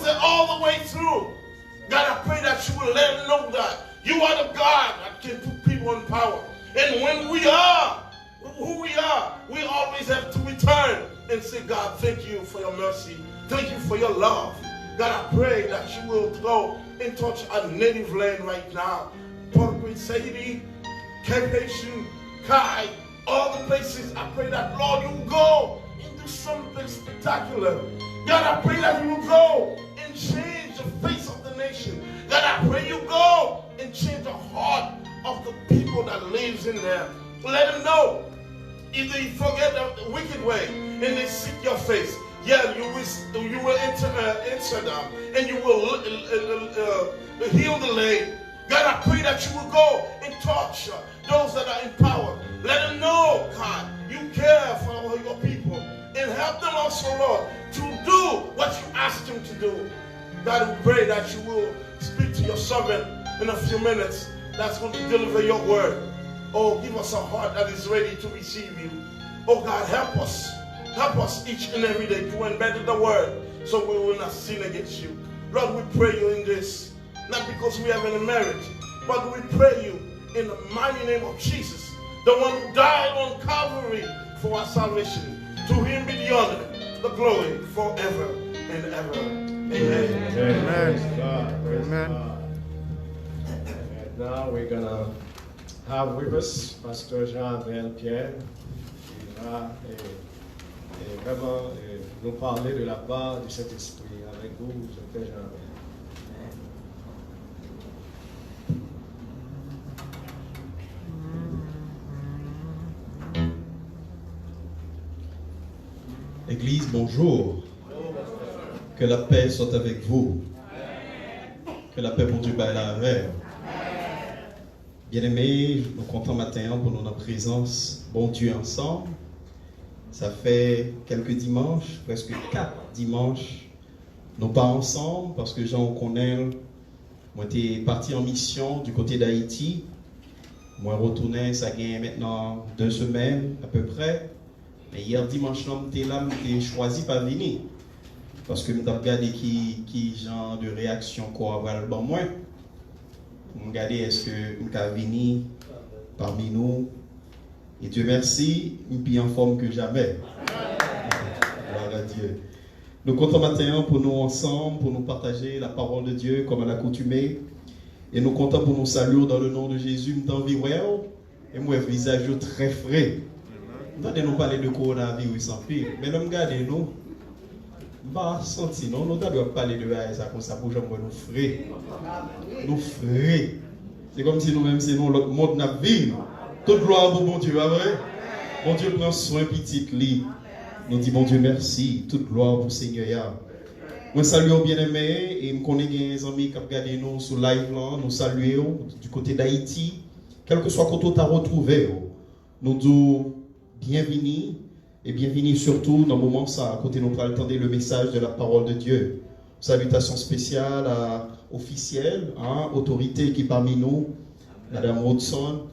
her all the way through. God, I pray that you will let them know that you are the God that can put people in power. And when we are who we are, we always have to return and say, God, thank you for your mercy. Thank you for your love. God, I pray that you will go and touch our native land right now. Port Saidi, Cape Haitian, Kai, all the places. I pray that, Lord, you will go and do something spectacular. God, I pray that you will go and change the face of the nation. God, I pray you go and change the heart of the people that lives in there. Let them know, if they forget the wicked way and they seek your face, yeah, you will answer them and you will heal the lame. God, I pray that you will go and touch those that are in power. Let them know, God, you care for your people, and help them also, Lord, to do what you asked them to do. God, we pray that you will speak to your servant in a few minutes that's going to deliver your word. Oh, give us a heart that is ready to receive you. Oh God, help us each and every day to embed the word so we will not sin against you. Lord, we pray you in this, not because we have any merit, but we pray you in the mighty name of Jesus, the one who died on Calvary for our salvation. To him be the honor, the glory forever and ever. Amen. Praise God. Praise God. And now we're going to have with us Pastor Jean-Abel Pierre, qui va vraiment nous parler de la part du Saint-Esprit. Avec vous, Dr. Jean-Abel. Église, bonjour. Que la paix soit avec vous. Que la paix pour Dieu baille la rêve. Bien-aimés, nous comptons matin pour notre présence, bon Dieu ensemble. Ça fait quelques dimanches, presque 4 dimanches, nous pas ensemble parce que Jean connaît, moi j'étais parti en mission du côté d'Haïti. Moi retourné, ça gagne maintenant 2 semaines à peu près. Mais hier dimanche, j'étais là, j'ai choisi pas venir. Parce que nous avons regardé qui genre de réaction qu'on va avoir bon moi. Nous regardé est-ce que nous avons venir parmi nous. Et Dieu merci, nous sommes plus en forme que jamais. Gloire à Dieu. Nous comptons matin pour nous ensemble, pour nous partager la parole de Dieu comme à l'accoutumée. Et nous comptons pour nous saluer dans le nom de Jésus. Nous t'envie, et moi, visage très frais. Nous allons parler de coronavirus sans pire. Mais nous regardons, nous ne senti non, nous devons parler de ça comme ça pour nous frais. Nous frais. C'est comme si nous-mêmes, c'est nous, l'autre monde n'a vie. Toute gloire pour bon Dieu, pas vrai? Bon Dieu prend soin petit lit. Nous disons, bon Dieu, merci. Toute gloire pour Seigneur. Moi, salue aux bien-aimés et je connais des amis qui regardent nous sur live là. Nous saluons du côté d'Haïti. Quel que soit côté où tu as retrouvé, nous disons bienvenue. Et bienvenue surtout dans le moment ça, à côté de nous attendre le message de la parole de Dieu. Salutations spéciales à officielle, autorité qui est parmi nous, Madame Watson.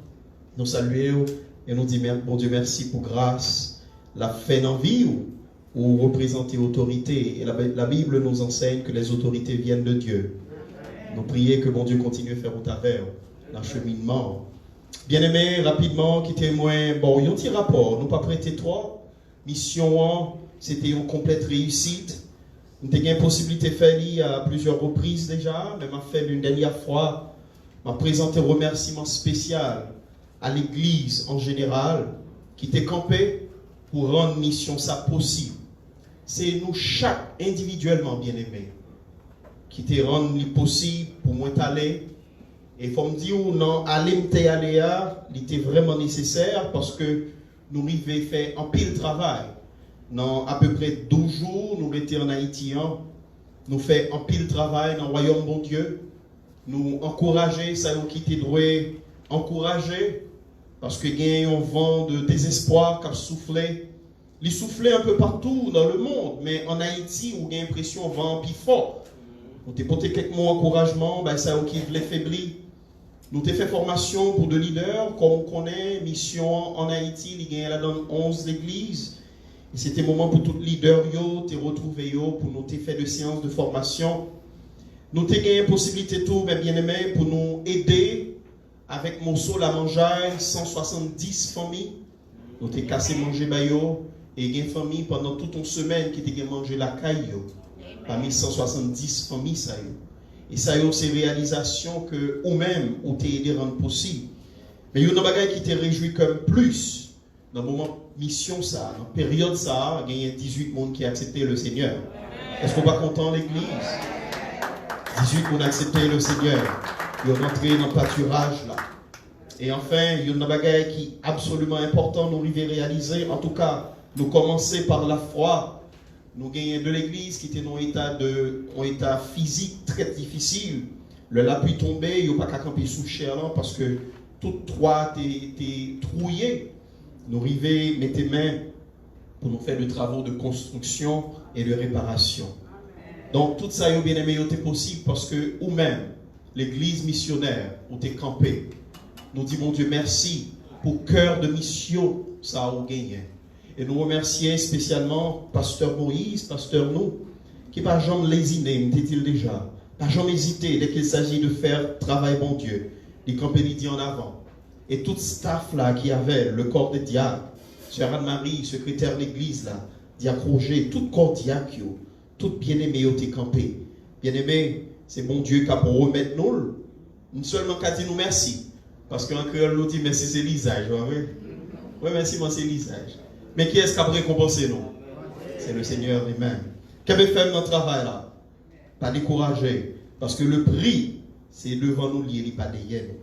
Nous saluons et nous disons, bon Dieu, merci pour grâce, la fait en vie ou représenter autorité. Et la Bible nous enseigne que les autorités viennent de Dieu. Nous prions que bon Dieu continue à faire au travers l'acheminement. Bien-aimés, rapidement, qui témoigne, bon, il y a un petit rapport, nous pas prêté trois. Mission 1, c'était une complète réussite. Nous avons eu la possibilité de faire à plusieurs reprises déjà, mais m'a fait une dernière fois, m'a présenté un remerciement spécial à l'Église en général, qui était campé pour rendre mission ça possible. C'est nous chaque individuellement, bien-aimés, qui te rendre possible pour moi t'aller. Et il faut me dire, non, aller il était vraiment nécessaire parce que nous arrivons à faire un pile travail. Dans à peu près 12 jours, nous étions en Haïti, nous faisons un pile travail dans le royaume bon Dieu. Nous encourager, ça nous quitte droit, encourager, parce que il y a un vent de désespoir qui a soufflé. Il soufflait un peu partout dans le monde, mais en Haïti, on a l'impression qu'on vent plus fort. Nous avons porté quelques mots d'encouragement, ça qui voulait faiblir. Nous avons fait formation pour des leaders, comme on connaît, mission en Haïti, il y a là 11 églises. Et c'était le moment pour tous les leaders te retrouver pour nous faire des séances de formation. Nous avons eu la possibilité tout, bien aimé, pour nous aider avec mon sol à manger 170 familles. Nous avons cassé manger bayo et il y a une famille pendant toute une semaine qui a mangé la caille parmi 170 familles ça y est. Et ça y est, c'est réalisation que ou même ou t'es aidé rendre possible. Mais il y a une bagaille qui te réjouit comme plus dans le moment mission ça, dans la période ça, il y a 18 personnes qui ont accepté le Seigneur. Est-ce qu'on va content l'église? 18 personnes ont accepté le Seigneur. Ils ont rentré dans le pâturage là. Et enfin, il y a une bagaille qui est absolument important nous arriver à réaliser. En tout cas, nous commencer par la foi. Nous gagnons de l'église qui était dans un état physique très difficile. Le l'appui tombé, il n'y a pas qu'à camper sous chair parce que toutes trois étaient trouillées. Nous arrivons, mettez main pour nous faire des travaux de construction et de réparation. Donc tout ça, bien aimé, c'est possible parce que ou même l'église missionnaire où tu es campé, nous disons mon Dieu merci pour cœur de mission ça a gagné. Et nous remercions spécialement Pasteur Moïse, Pasteur nous, qui n'a jamais lésiné, me dit-il déjà, n'a jamais hésité dès qu'il s'agit de faire travail bon Dieu. Il campait dit en avant. Et tout staff là qui avait, le corps des diacres, Sœur Anne-Marie, secrétaire de l'église là, diacre Roger, tout corps diacre, tout bien-aimé au campé. Bien-aimé, c'est bon Dieu qui a pour remettre nous. Nous seulement qu'à dire nous merci. Parce qu'en créole nous dit merci c'est l'isage, oui, merci moi c'est l'isage. Mais qui est-ce qui a récompensé nous? C'est le Seigneur lui-même. Qu'est-ce que fait notre travail là? Pas décourager. Parce que le prix, c'est devant nous lié, il n'est pas derrière nous.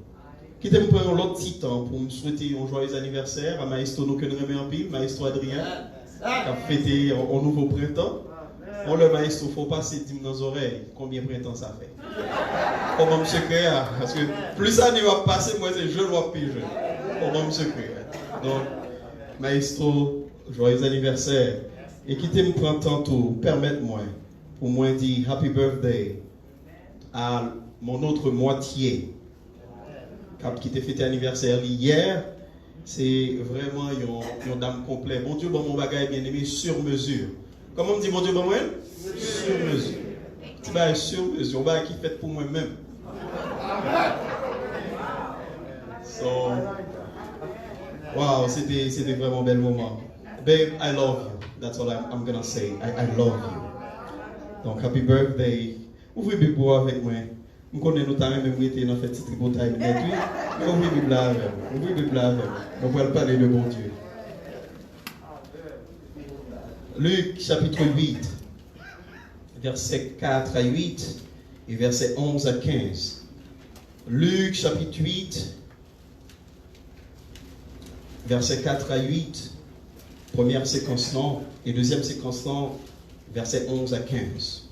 Quittez-moi prendre l'autre petit temps pour me souhaiter un joyeux anniversaire à Maestro nous que nous remet en pile, Maestro Adrien, qui a fêté au nouveau printemps. On le Maestro, il faut passer dans nos oreilles combien de printemps ça fait. Comment me secret? Parce que plus ça ne va passer, moi c'est jeune ou plus jeune. Comment me secret? Donc, Maestro, joyeux anniversaire. Et quittez-moi prendre temps tout, permettez-moi, pour moi dire happy birthday à mon autre moitié. Qui t'a fêté anniversaire hier, c'est vraiment une dame complète. Bon Dieu, bon mon bagage bien aimé sur mesure. Comment on dit bon Dieu, bon moi? Sur mesure. C'est pas sur mesure, on va qui fait pour moi-même. So, wow, c'était vraiment un bel moment. Babe, I love you. That's all I'm gonna say. I love you. Donc, happy birthday. Ouvrez le Bible avec moi. Je connais notamment même été dans cette petite bataille de nuit. Mais ouvrez le Bible avec moi. Ouvrez le Bible avec moi. On va parler de bon Dieu. Luc chapitre 8, versets 4 à 8 et versets 11 à 15. Luc chapitre 8, versets 4 à 8, première séquence non, et deuxième séquence non, versets 11 à 15.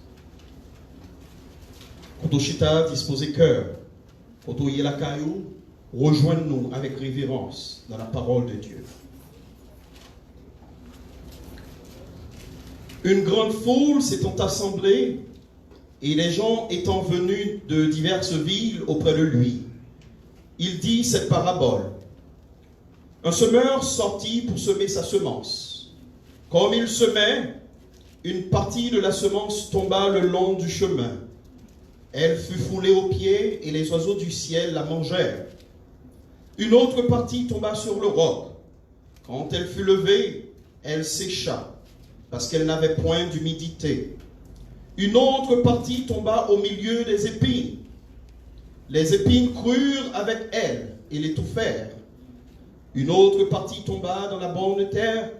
Kotoshita, disposez cœur, Kotoye la caillou, rejoignez-nous avec révérence dans la parole de Dieu. Une grande foule s'étant assemblée, et les gens étant venus de diverses villes auprès de lui, il dit cette parabole. Un semeur sortit pour semer sa semence. Comme il semait, une partie de la semence tomba le long du chemin. Elle fut foulée aux pieds et les oiseaux du ciel la mangèrent. Une autre partie tomba sur le roc. Quand elle fut levée, elle sécha, parce qu'elle n'avait point d'humidité. Une autre partie tomba au milieu des épines. Les épines crurent avec elle et l'étouffèrent. Une autre partie tomba dans la bonne terre.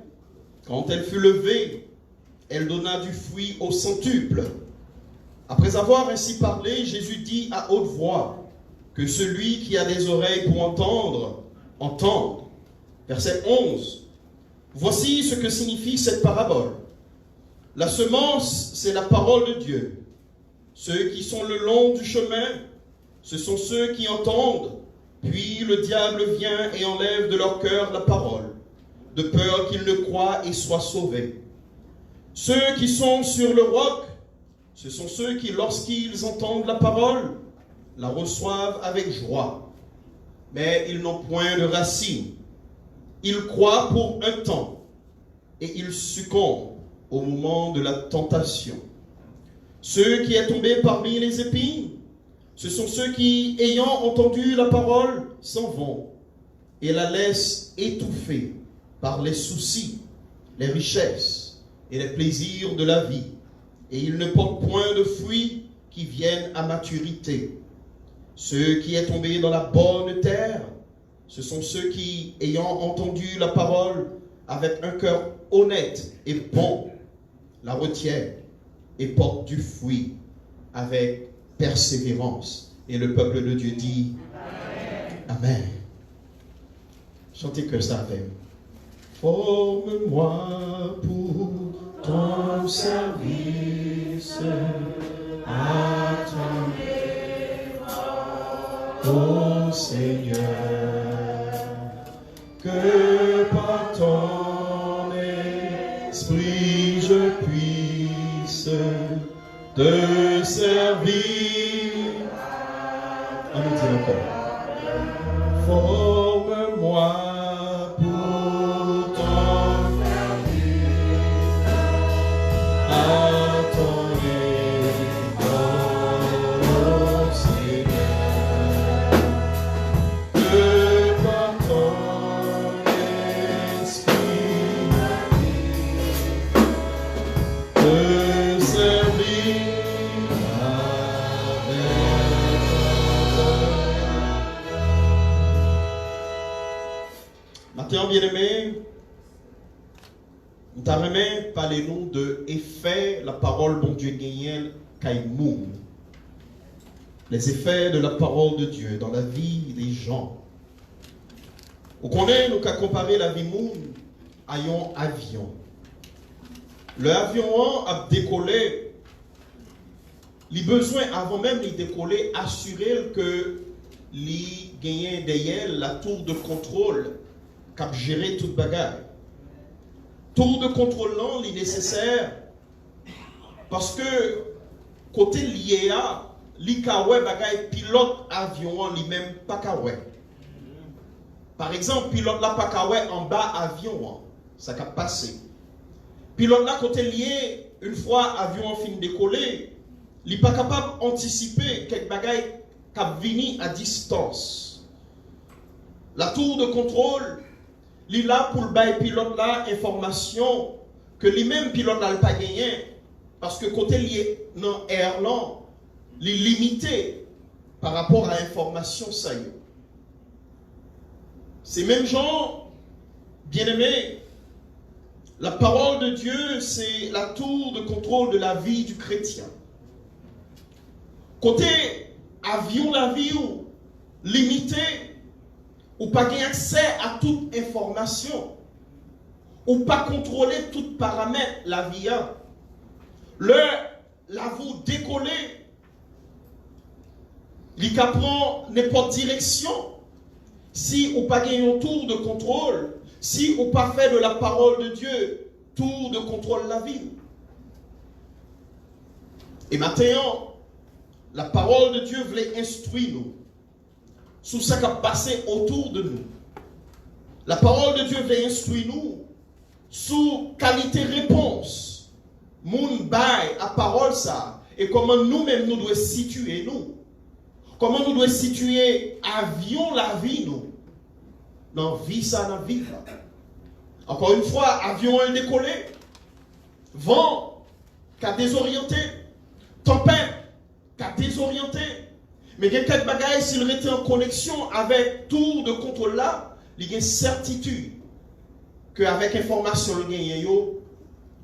Quand elle fut levée, elle donna du fruit au centuple. Après avoir ainsi parlé, Jésus dit à haute voix, que celui qui a des oreilles pour entendre, entende. Verset 11. Voici ce que signifie cette parabole. La semence, c'est la parole de Dieu. Ceux qui sont le long du chemin, ce sont ceux qui entendent, puis le diable vient et enlève de leur cœur la parole, de peur qu'ils ne croient et soient sauvés. Ceux qui sont sur le roc, ce sont ceux qui, lorsqu'ils entendent la parole, la reçoivent avec joie. Mais ils n'ont point de racine. Ils croient pour un temps, et ils succombent au moment de la tentation. Ceux qui sont tombés parmi les épines, ce sont ceux qui, ayant entendu la parole, s'en vont et la laissent étouffer par les soucis, les richesses et les plaisirs de la vie. Et ils ne portent point de fruits qui viennent à maturité. Ceux qui sont tombés dans la bonne terre, ce sont ceux qui, ayant entendu la parole avec un cœur honnête et bon, la retiennent et portent du fruit avec persévérance. Et le peuple de Dieu dit Amen. Chantez que ça avec. Forme-moi pour ton service, à ton ô Seigneur, que par ton esprit je puisse te servir. On nous dit encore. Forme-moi pour ton service, à ton égard, Seigneur, que par ton esprit te servir Maintenant, bien-aimé, nous t'aimerons parler-nous de effet la parole bon Dieu gagne Kaimoun. Les effets de la parole de Dieu dans la vie des gens. Vous connaissez, nous qu'à comparer la vie moun à un avion. Le avion a décollé. Les besoins avant même de décoller, assurer que les gagnent derrière la tour de contrôle cap gérer toute bagarre. Tour de contrôle non, il est nécessaire parce que côté lié à l'ikawe bagaille pilote avion lui-même pas kawe. Par exemple, pilote là pas kawe en bas avion, ça cap passer. Pilote là côté lié, une fois avion fin décoller, il pas capable d'anticiper quelque bagaille cap vini à distance. La tour de contrôle il là pour le bail pilote là information que lui-même pilote là pas gagné parce que côté lié dans air là il est limité par rapport à l'information ça y est. Ces mêmes gens bien aimés, la parole de Dieu c'est la tour de contrôle de la vie du chrétien. Côté avion la vie ou limité ou pas gagner accès à toute information, ou pas contrôler tout paramètre la vie. La vous décoller, il prend n'importe direction, si ou pas gagner un tour de contrôle, si ou pas fait de la parole de Dieu tour de contrôle la vie. Et maintenant, la parole de Dieu voulait instruire nous sur ce qui a passé autour de nous. La parole de Dieu voulait instruire nous sur qualité réponse. Moun bail à parole ça. Et comment nous-mêmes nous devons situer nous. Comment nous devons situer avion la vie nous. Dans vie ça, dans vie là. Encore une fois, avion est décollé. Vent qui a désorienté. Tempête qui a désorienté. Mais il y a quelques bagages, s'il était en connexion avec tour de contrôle là, il y a une certitude qu'avec information, il y a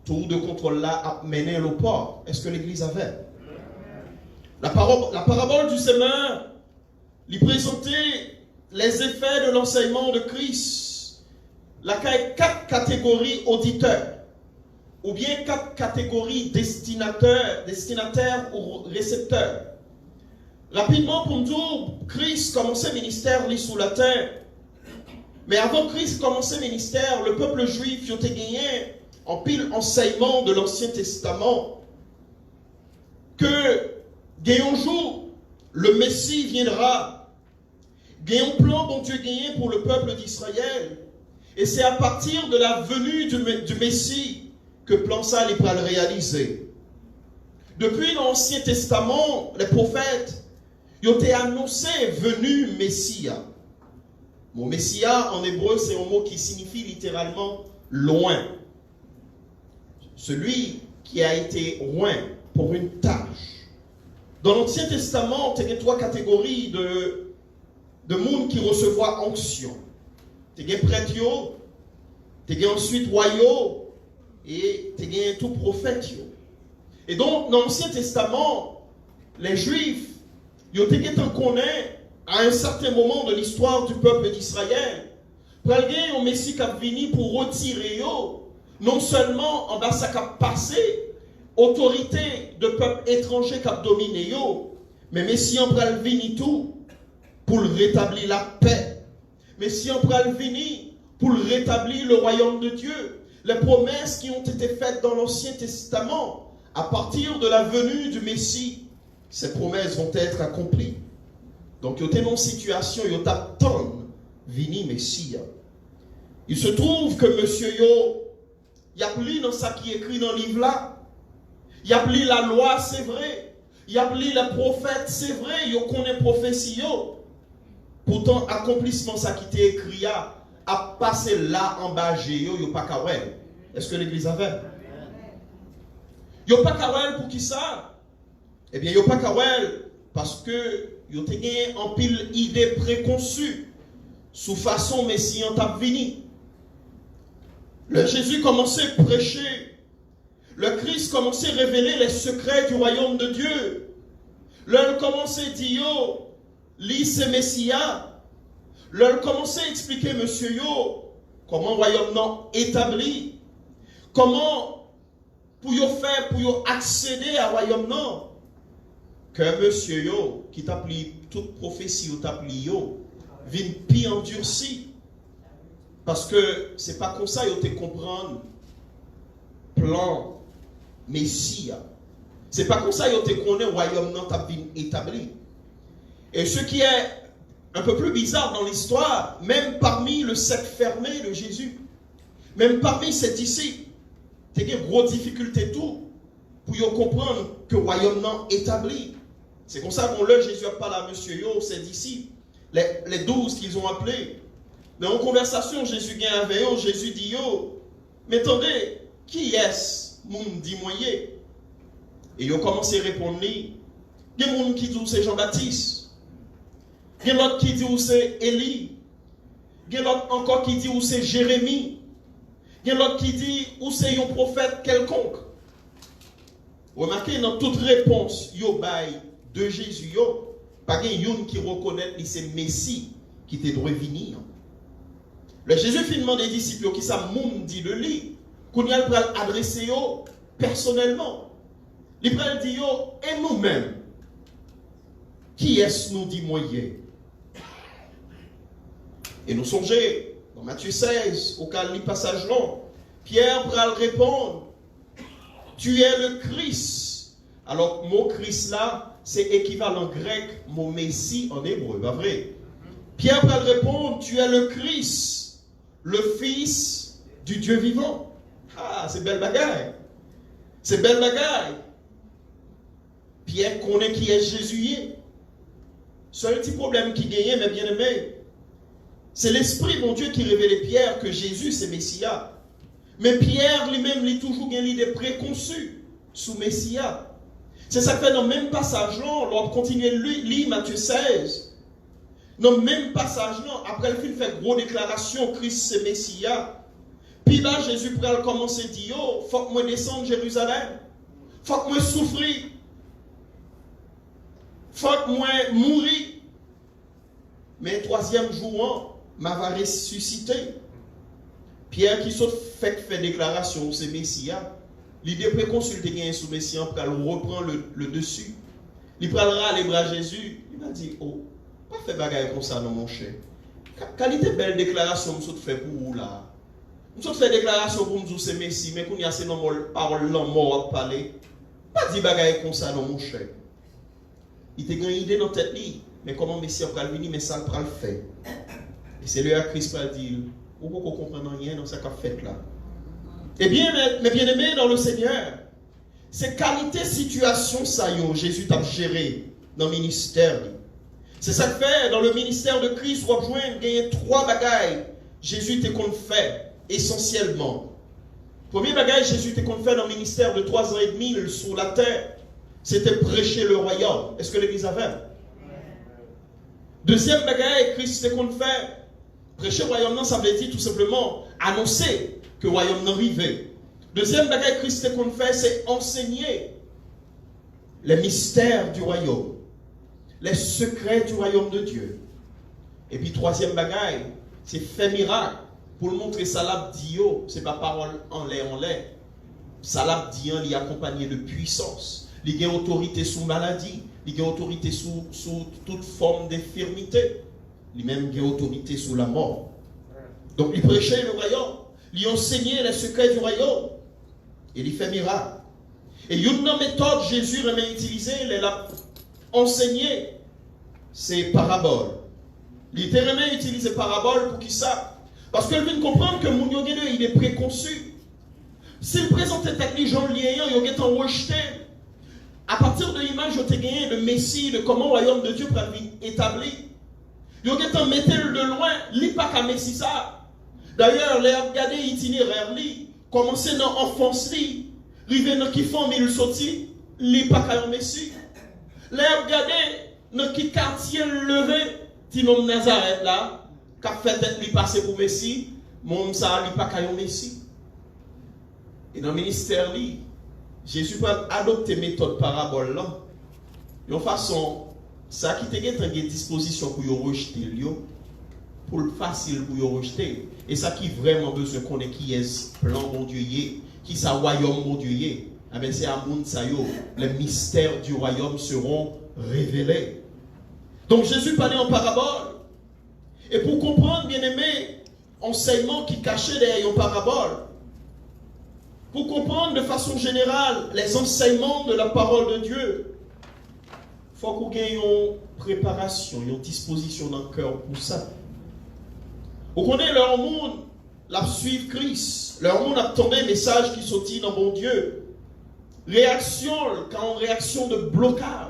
tour de contrôle là a mené au port. Est-ce que l'église avait? La parabole du semeur, lui présentait les effets de l'enseignement de Christ. Là, il y a 4 catégories auditeurs, ou bien 4 catégories destinataires ou récepteurs. Rapidement, pour nous dire, Christ commençait le ministère sous la terre. Mais avant Christ commençait le ministère, le peuple juif a gagné en pile enseignement de l'Ancien Testament que un jour, le Messie viendra. Il y a un plan dont Dieu gagné pour le peuple d'Israël. Et c'est à partir de la venue du Messie que le plan ça pourra le réaliser. Depuis l'Ancien Testament, les prophètes ils ont annoncé venue Messia. Mon Messia en hébreu, c'est un mot qui signifie littéralement loin. Celui qui a été loin pour une tâche. Dans l'Ancien Testament, il y a 3 catégories de monde qui recevoir onction. Il y a prêtre, il y a ensuite royaux et il y a tout prophète. Et donc, dans l'Ancien Testament, les Juifs, ils ont été connaître à un certain moment de l'histoire du peuple d'Israël. Pour aller au Messie qui a venu pour retirer non seulement en bas ça qui a passé, autorité de peuple étranger qui a dominé mais Messie en pral vini tout pour rétablir la paix. Messie en pral vini pour rétablir le royaume de Dieu. Les promesses qui ont été faites dans l'Ancien Testament à partir de la venue du Messie, ces promesses vont être accomplies. Donc, il y a une situation, il y a tant vini Messie. Il se trouve que monsieur il y a plus dans ça qui est écrit dans le livre là. Il y a plus la loi, c'est vrai. Il y a plus les prophètes, c'est vrai. Il y a connaît prophétie. Pourtant, accomplissement ça qui était écrit a passé là en bas, il n'y a pas qu'à. Est-ce que l'église avait? Il n'y a pas qu'à pour qui ça? Eh bien, il n'y a pas qu'à parce que il y a gagné en pile idée préconçue sous façon Messie en t'a vini. Le Jésus commençait à prêcher. Le Christ commençait à révéler les secrets du royaume de Dieu. L'un commençait à dire, lis ce Messia. L'un commençait à expliquer, monsieur comment le royaume non établi. Comment pour faire pour accéder au royaume non. Que monsieur qui t'applie toute prophétie ou t'applie vient pire endurci. Parce que c'est pas comme ça que tu comprendre plan Messie. C'est pas comme ça que tu connais le royaume non t'a établi. Et ce qui est un peu plus bizarre dans l'histoire, même parmi le cercle fermé de Jésus, même parmi ses disciples, tu as une grosse difficulté tout pour comprendre que le royaume non établi. C'est comme ça qu'on l'a, Jésus a parlé à monsieur ses disciples, les 12 qu'ils ont appelés. Mais en conversation, Jésus gagne avec eux, Jésus dit mais attendez, qui est-ce, moun dit moyen? Et ils ont commencé à répondre, il y a des gens qui disent c'est Jean-Baptiste, il y a l'autre qui dit c'est Élie, il y a l'autre encore qui dit c'est Jérémie, il y a l'autre qui dit c'est un prophète quelconque. Remarquez, dans toute réponse, yo bail de Jésus, pas quelqu'un qui reconnaît que c'est Messie qui te doit venir. Le Jésus finalement des disciples qui ça moun dit de lui, qu'on y a adressé personnellement. Il va dire et nous-mêmes, qui est-ce nous dit moyen? Et nous songez dans Matthieu 16 au cas du passage long, Pierre va répondre, tu es le Christ, Alors, mot Christ là, c'est équivalent grec, mot Messie en hébreu, pas vrai? Pierre va répondre, tu es le Christ, le Fils du Dieu vivant. Ah, c'est belle bagaille. C'est belle bagaille. Pierre connaît qui est Jésus. C'est un petit problème qui gagne, mais bien aimé. C'est l'Esprit, mon Dieu, qui révèle à Pierre que Jésus, c'est Messia. Mais Pierre lui-même, il a toujours bien l'idée préconçue sous Messia. C'est ça que fait dans le même passage-là, on continue à lire Matthieu 16. Dans le même passage-là, après le film fait gros déclaration, Christ c'est Messia. Puis là, Jésus pourrait commencer à dire, oh, faut que moi descende Jérusalem. Faut que moi souffrir. Faut que moi mourir. Mais troisième jour, m'a va ressusciter. Pierre qui saute fait déclaration, c'est Messia. L'idée peut consulter gain sous Messia pour reprendre le dessus. Il prendra les bras Jésus. Il m'a dit, oh, pas fait bagaille comme ça non mon cher. Qualité belle déclaration nous fait pour vous là. Nous fait déclaration pour nous dire c'est Messie, mais qu'on y a ces paroles là mort à parler. Pas dit bagaille comme ça non mon cher. Il te gagne une idée dans la tête li, mais comment Messie va venir, mais ça va le faire. Et c'est là que Christ va dire, vous ne comprenez rien dans ce qu'a fait là. Eh bien, mes bien-aimés dans le Seigneur, ces qualités, situations, ça y est, Jésus t'a géré dans le ministère. C'est ça que fait, dans le ministère de Christ, on rejoint, il y a 3 bagailles. Jésus t'a qu'on fait, essentiellement. Premier bagaille, Jésus t'a qu'on fait dans le ministère de 3 ans et demi sur la terre, c'était prêcher le royaume. Est-ce que l'Église avait? Deuxième bagaille, Christ t'a qu'on fait, prêcher le royaume, non, ça veut dire tout simplement annoncer que le royaume n'arrivait. Deuxième bagaille Christ qu'on fait, c'est enseigner les mystères du royaume, les secrets du royaume de Dieu. Et puis troisième bagaille, c'est faire miracle pour le montrer ça l'a dit, c'est pas parole en l'air. Ça l'a dit, il est accompagné de puissance. Il a autorité sous maladie, il a autorité sous toute forme d'infirmité. Il a même autorité sous la mort. Donc il prêchait le royaume. Il enseignait les secrets du royaume. Et il fait miracle. Et une méthode Jésus a utilisée, il a enseigné, c'est parabole. Il a utilisé parabole pour qui ça? Parce qu'il vient comprendre que mon yoga il est préconçu. S'il présentait les gens liés, il est en rejeté. À partir de l'image, il a gagné le Messie, de comment le royaume de Dieu peut être établi. Il est en mettre de loin, il n'est pas qu'à Messie ça. D'ailleurs, les regardez l'itinéraire, commencer dans l'enfance, arriver dans qui font, mais il sortit, il n'est pas qu'à Messie. Les regardez dans qui quartier levé, petit nom Nazareth là, qui a fait être passer pour Messie, mon ça, il n'est pas qu'à Messie. Et dans le ministère, Jésus peut adopter méthode parabole là, de façon, ça qui te get une disposition pour y rejeter, pour le facile pour y rejeter. Et ça qui vraiment besoin qu'on ait qui est plan mon Dieu qui sa royaume mon Dieu c'est à monde ça yo, les mystères du royaume seront révélés. Donc Jésus parlait en parabole. Et pour comprendre, bien aimé, enseignement qui cachait derrière une parabole, pour comprendre de façon générale les enseignements de la parole de Dieu, il faut qu'on ait une préparation, une disposition dans le cœur pour ça. Vous connaissez leur monde, la suivre Christ. Leur monde attendait un message qui sortit dans mon Dieu. Réaction, quand réaction de blocage.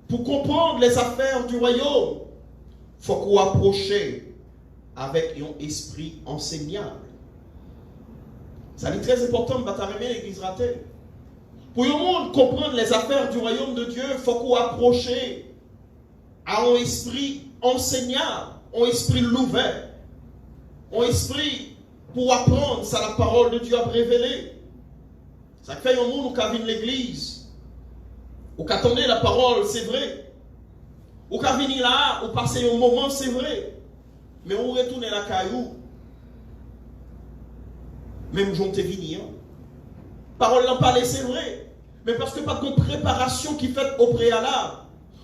Pour comprendre les affaires du royaume, il faut qu'on approche avec un esprit enseignable. Ça est très important de battre l'église ratée. Pour le monde comprendre les affaires du royaume de Dieu, il faut qu'on approche à un esprit enseignable. Un esprit ouvert, un esprit pour apprendre, ça la parole de Dieu a révélé. Ça fait un monde où vient l'église, où attendait la parole, c'est vrai. Où vient là, où passer un moment, c'est vrai. Mais on retourne la caillou. Même j'en t'ai venu. Parole n'en parler, c'est vrai. Mais parce que pas de préparation qui fait au préalable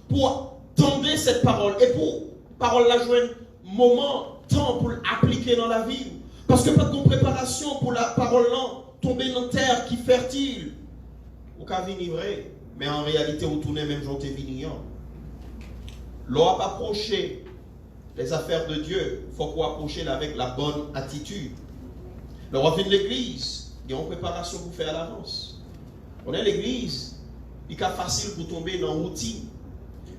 pour tendre cette parole et pour parole la joindre moment, temps pour l'appliquer dans la vie. Parce que pas de préparation pour la parole là tomber dans terre qui fertile. ou qu'à venir vrai, mais en réalité, vous tournez même jour vignon. L'on a approché les affaires de Dieu, il faut qu'on approche avec la bonne attitude. L'on vient de l'église, il y a une préparation pour faire à l'avance. On est l'église, il est facile pour tomber dans l'outil.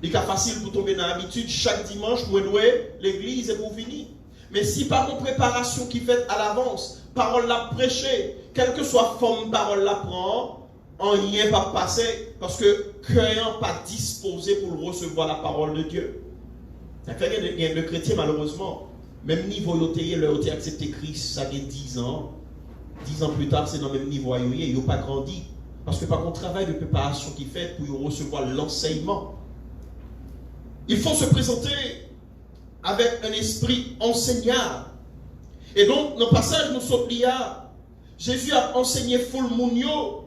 Il est facile pour tomber dans l'habitude. Chaque dimanche, pour louer l'église et pour venir. Mais si par une préparation qui fait à l'avance, parole la prêcher, quelle que soit forme parole la prend, en rien pas passer parce que cœur n'est pas disposé pour recevoir la parole de Dieu. Ça fait qu'il y a des chrétiens malheureusement, même niveau ils ont accepté Christ, ça fait 10 ans. 10 ans plus tard, c'est dans le même niveau, ils n'ont pas grandi. Parce que par contre, travail de préparation qui fait pour recevoir l'enseignement. Il faut se présenter avec un esprit enseignant. Et donc, dans le passage, nous sommes liés. Jésus a enseigné full mounio.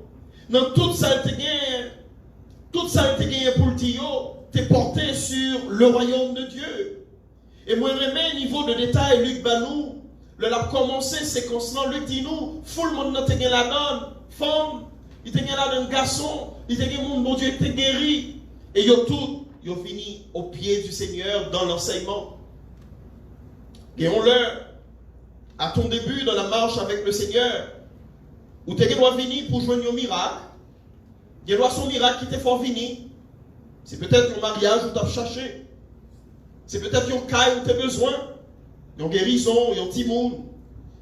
Dans toute ça, il a gagné pour le dire, t'es porté sur le royaume de Dieu. Et moi, je remets un niveau de détail, Luc Banou, le l'a commencé, séquence-là, Luc dit nous, full monde n'a gagné la donne, femme, il t'a gagné la donne, garçon, il t'a gagné mon Dieu, il t'a guéri. Et ils ont tout. Ils ont fini au pied du Seigneur dans l'enseignement. Et on leur, à ton début dans la marche avec le Seigneur, où tu dois venir pour joindre un miracle, il doit son miracle qui t'est fort venir. C'est peut-être un mariage où tu as cherché. C'est peut-être un cas où tu as besoin. Une guérison, un petit monde.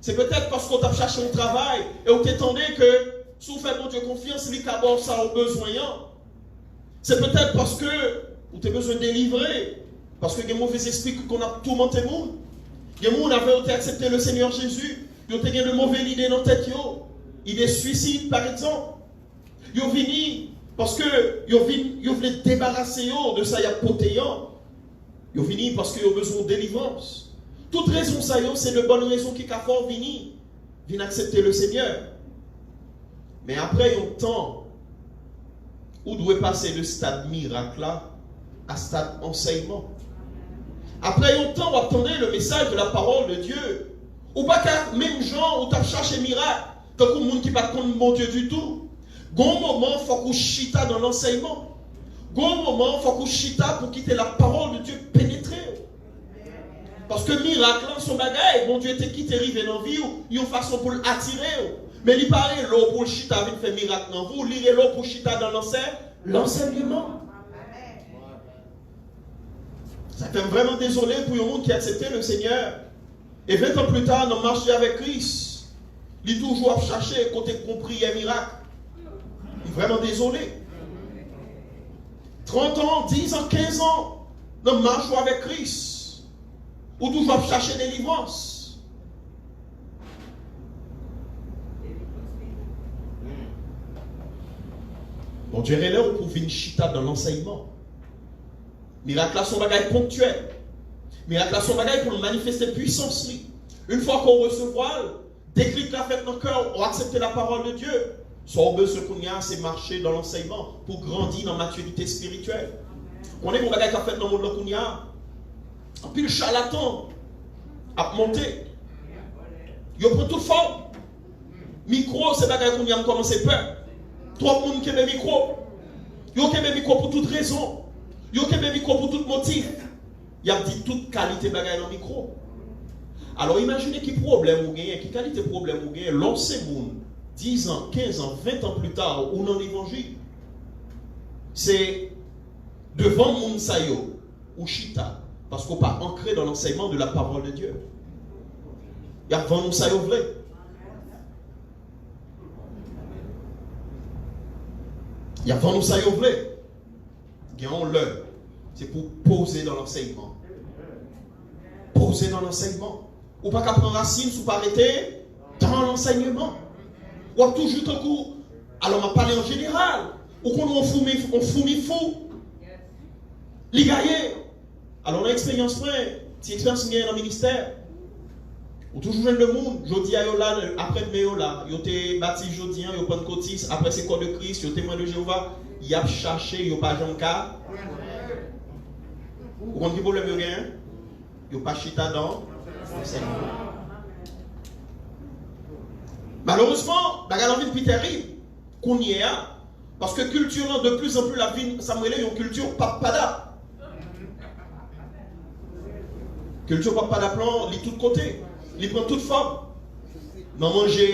C'est peut-être parce qu'on t'a cherché un travail et on t'attendait que, si vous faites mon Dieu confiance, les cabos ça au besoin. C'est peut-être parce que vous avez besoin de délivrer. Parce que il y a un mauvais esprit qu'on a tourmenté le monde. Il y a des gens qui avaient accepté le Seigneur Jésus. Ils ont eu de mauvaises idées dans la tête. Idées suicides, par exemple. Ils ont venu parce qu'ils voulaient débarrasser de ça, ils ont venu parce qu'ils ont besoin de délivrance. Toute raison, ça c'est de bonnes raisons qui ont fort venir accepter le Seigneur. Mais après un temps, où doit passer le stade miracle là à stade enseignement. Après un temps, vous attendez le message de la parole de Dieu. Ou pas qu'à même gens où tu as cherché miracle, tant que le monde qui ne pas contre mon Dieu du tout. Gon moment, il faut qu'on chita dans l'enseignement. Gon moment, il faut qu'on chita pour quitter la parole de Dieu pénétrer. Parce que miracle, son bagage, mon Dieu était quitté, arrivé dans la vie, il y a une façon pour l'attirer. Mais il paraît l'eau pour le chita avec faire miracle dans vous, lire l'eau pour chita dans l'enseignement. Ça fait vraiment désolé pour le monde qui a accepté le Seigneur. Et 20 ans plus tard, dans marché avec Christ, il est toujours à chercher côté compris un miracle. Il est vraiment désolé. 30 ans, 10 ans, 15 ans, dans marche avec Christ, ou toujours à chercher des délivrances. Bon Dieu est là pour venir chita dans l'enseignement. Miracle là, son bagage ponctuel. Miracle là, son bagage pour manifester puissance. Une fois qu'on recevra, déclic la fête dans le cœur, on accepte la parole de Dieu. Son besoin qu'on y a, c'est marcher dans l'enseignement pour grandir dans la maturité spirituelle. On est mon bagage qui a fait dans le monde qu'on y a. Et puis le charlatan a monté. Il prend toute forme. Micro, c'est bagage qu'on y a commencé peur. Trois personnes qui ont des micros. Ils ont des micros pour toute raison. Ils ont des micros pour tout motif. Il y a dit toute qualité bagage dans le micro. Alors imaginez quel problème vous gagnez, quelle qualité problème vous gagnez, lancer monde 10 ans, 15 ans, 20 ans plus tard, ou dans l'évangile. C'est devant monde sayo ou chita, parce qu'on n'est pas ancré dans l'enseignement de la parole de Dieu. Il y a devant nous sayo vrai. Il y a devant nous sayo vrai. Gagnons-le. C'est pour poser dans l'enseignement. Poser dans l'enseignement. Ou pas qu'à prendre racine, ou pas arrêter dans l'enseignement. Ou à toujours un coup. Alors, on va parler en général. Ou qu'on on fourmi fou. Les gaillés. Alors, on a expérience près. Si expérience dans le ministère. Ou toujours jeune le monde. Jodi à Yola, après le Yola. Yo te baptisé jodi, yo Pentecôtiste. Après c'est corps de Christ, yo témoin de Jéhovah. Y a cherché, yo pas Jean cas. Vous comprenez le problème yo gagne? Yo pas chita dans. Malheureusement, la vie est plus terrible. Qu'on y a, Parce que culturellement, de plus en plus, la vie, ça me relève une culture papada. Culture papada plan, lit tout côté. Il prend toute forme. Dans manger